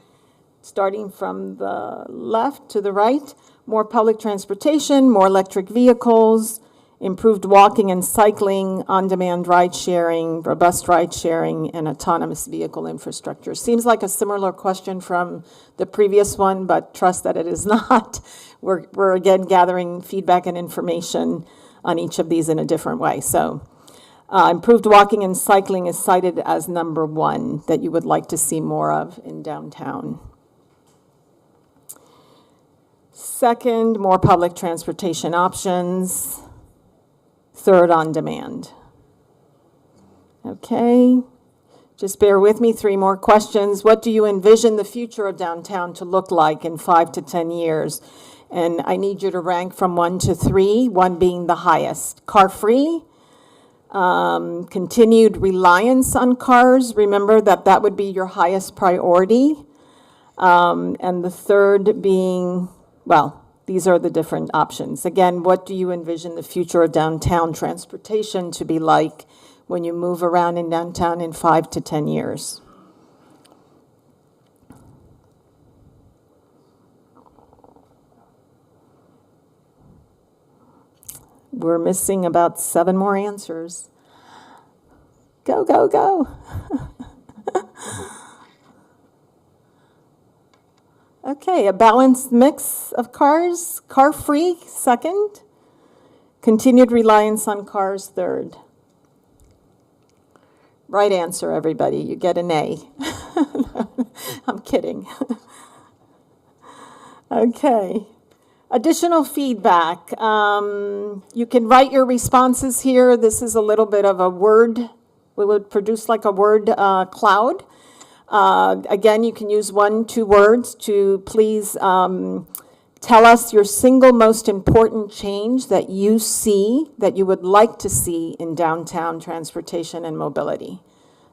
starting from the left to the right, more public transportation, more electric vehicles, improved walking and cycling, on-demand ride-sharing, robust ride-sharing, and autonomous vehicle infrastructure. Seems like a similar question from the previous one, but trust that it is not. We're again gathering feedback and information on each of these in a different way. So improved walking and cycling is cited as number 1 that you would like to see more of in downtown. Second, more public transportation options. Third, on demand. Okay, just bear with me, 3 more questions. What do you envision the future of downtown to look like in 5 to 10 years? And I need you to rank from 1 to 3, 1 being the highest. Car-free, continued reliance on cars. Remember that would be your highest priority. And the third being, well, these are the different options. Again, what do you envision the future of downtown transportation to be like when you move around in downtown in 5 to 10 years? We're missing about 7 more answers. Go, go, go. Okay, a balanced mix of cars. Car-free, second. Continued reliance on cars, third. Right answer, everybody. You get an A. I'm kidding. Okay. Additional feedback. You can write your responses here. This is a little bit of a word. We would produce like a word cloud. Again, you can use 1, 2 words to please tell us your single most important change that you see, that you would like to see in downtown transportation and mobility.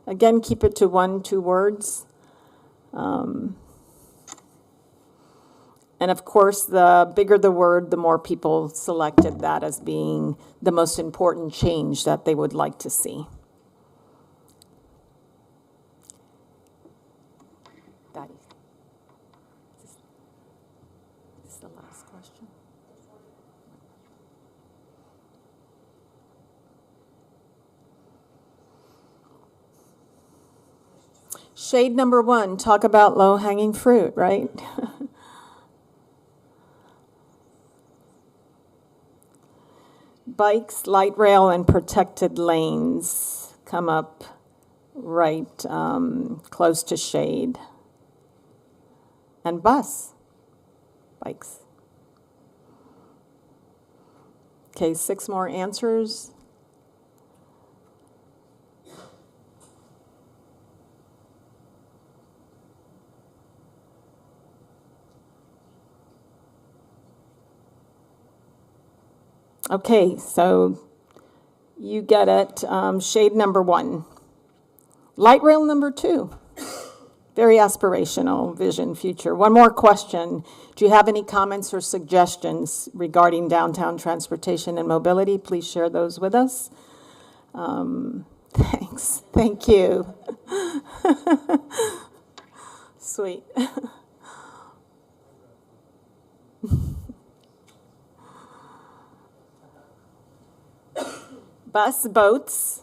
Again, keep it to 1, 2 words. And of course, the bigger the word, the more people selected that as being the most important change that they would like to see. This is the last question. Shade number 1, talk about low-hanging fruit, right? Bikes, light rail, and protected lanes come up right close to shade. And bikes. Okay, 6 more answers. Okay, so you get it. Shade number 1. Light rail number 2. Very aspirational vision future. One more question. Do you have any comments or suggestions regarding downtown transportation and mobility? Please share those with us. Thanks. Thank you. Sweet. Bus, boats.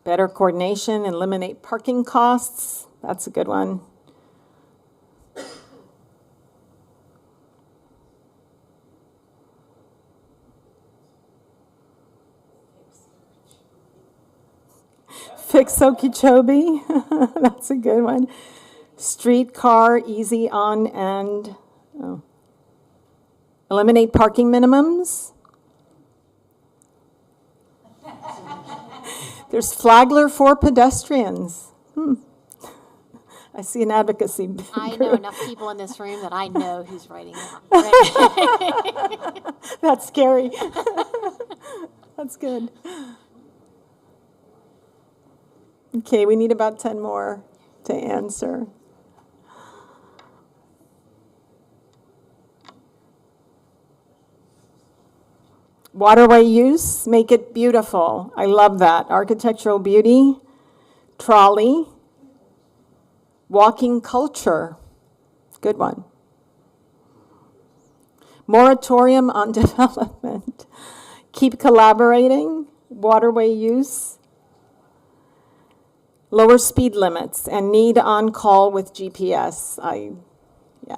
Better coordination, eliminate parking costs. That's a good one. Fix Okeechobee. That's a good one. Streetcar, easy on and eliminate parking minimums. There's Flagler for pedestrians. I see an advocacy. I know enough people in this room that I know who's writing it. That's scary. That's good. Okay, we need about 10 more to answer. Waterway use, make it beautiful. I love that. Architectural beauty, trolley, walking culture. Good one. Moratorium on development. Keep collaborating, waterway use. Lower speed limits and need on call with GPS. Yeah,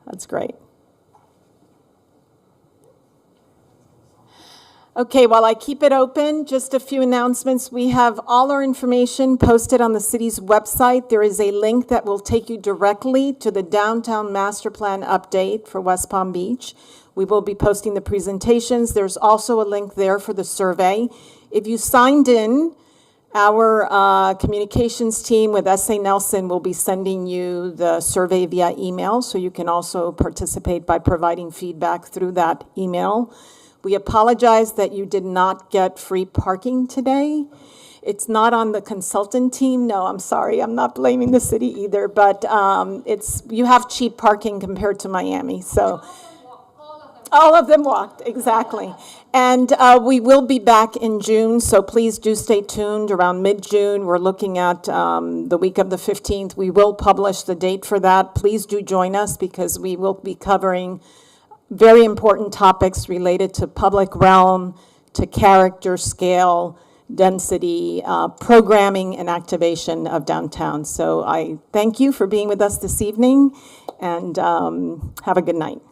that's great. Okay, while I keep it open, just a few announcements. We have all our information posted on the city's website. There is a link that will take you directly to the Downtown Master Plan update for West Palm Beach. We will be posting the presentations. There's also a link there for the survey. If you signed in, our communications team with S.A. Nelson will be sending you the survey via email, so you can also participate by providing feedback through that email. We apologize that you did not get free parking today. It's not on the consultant team. No, I'm sorry. I'm not blaming the city either, but you have cheap parking compared to Miami, so. All of them walked, exactly. And we will be back in June, so please do stay tuned around mid-June. We're looking at the week of the 15th. We will publish the date for that. Please do join us because we will be covering very important topics related to public realm, to character, scale, density, programming, and activation of downtown. So I thank you for being with us this evening, and have a good night.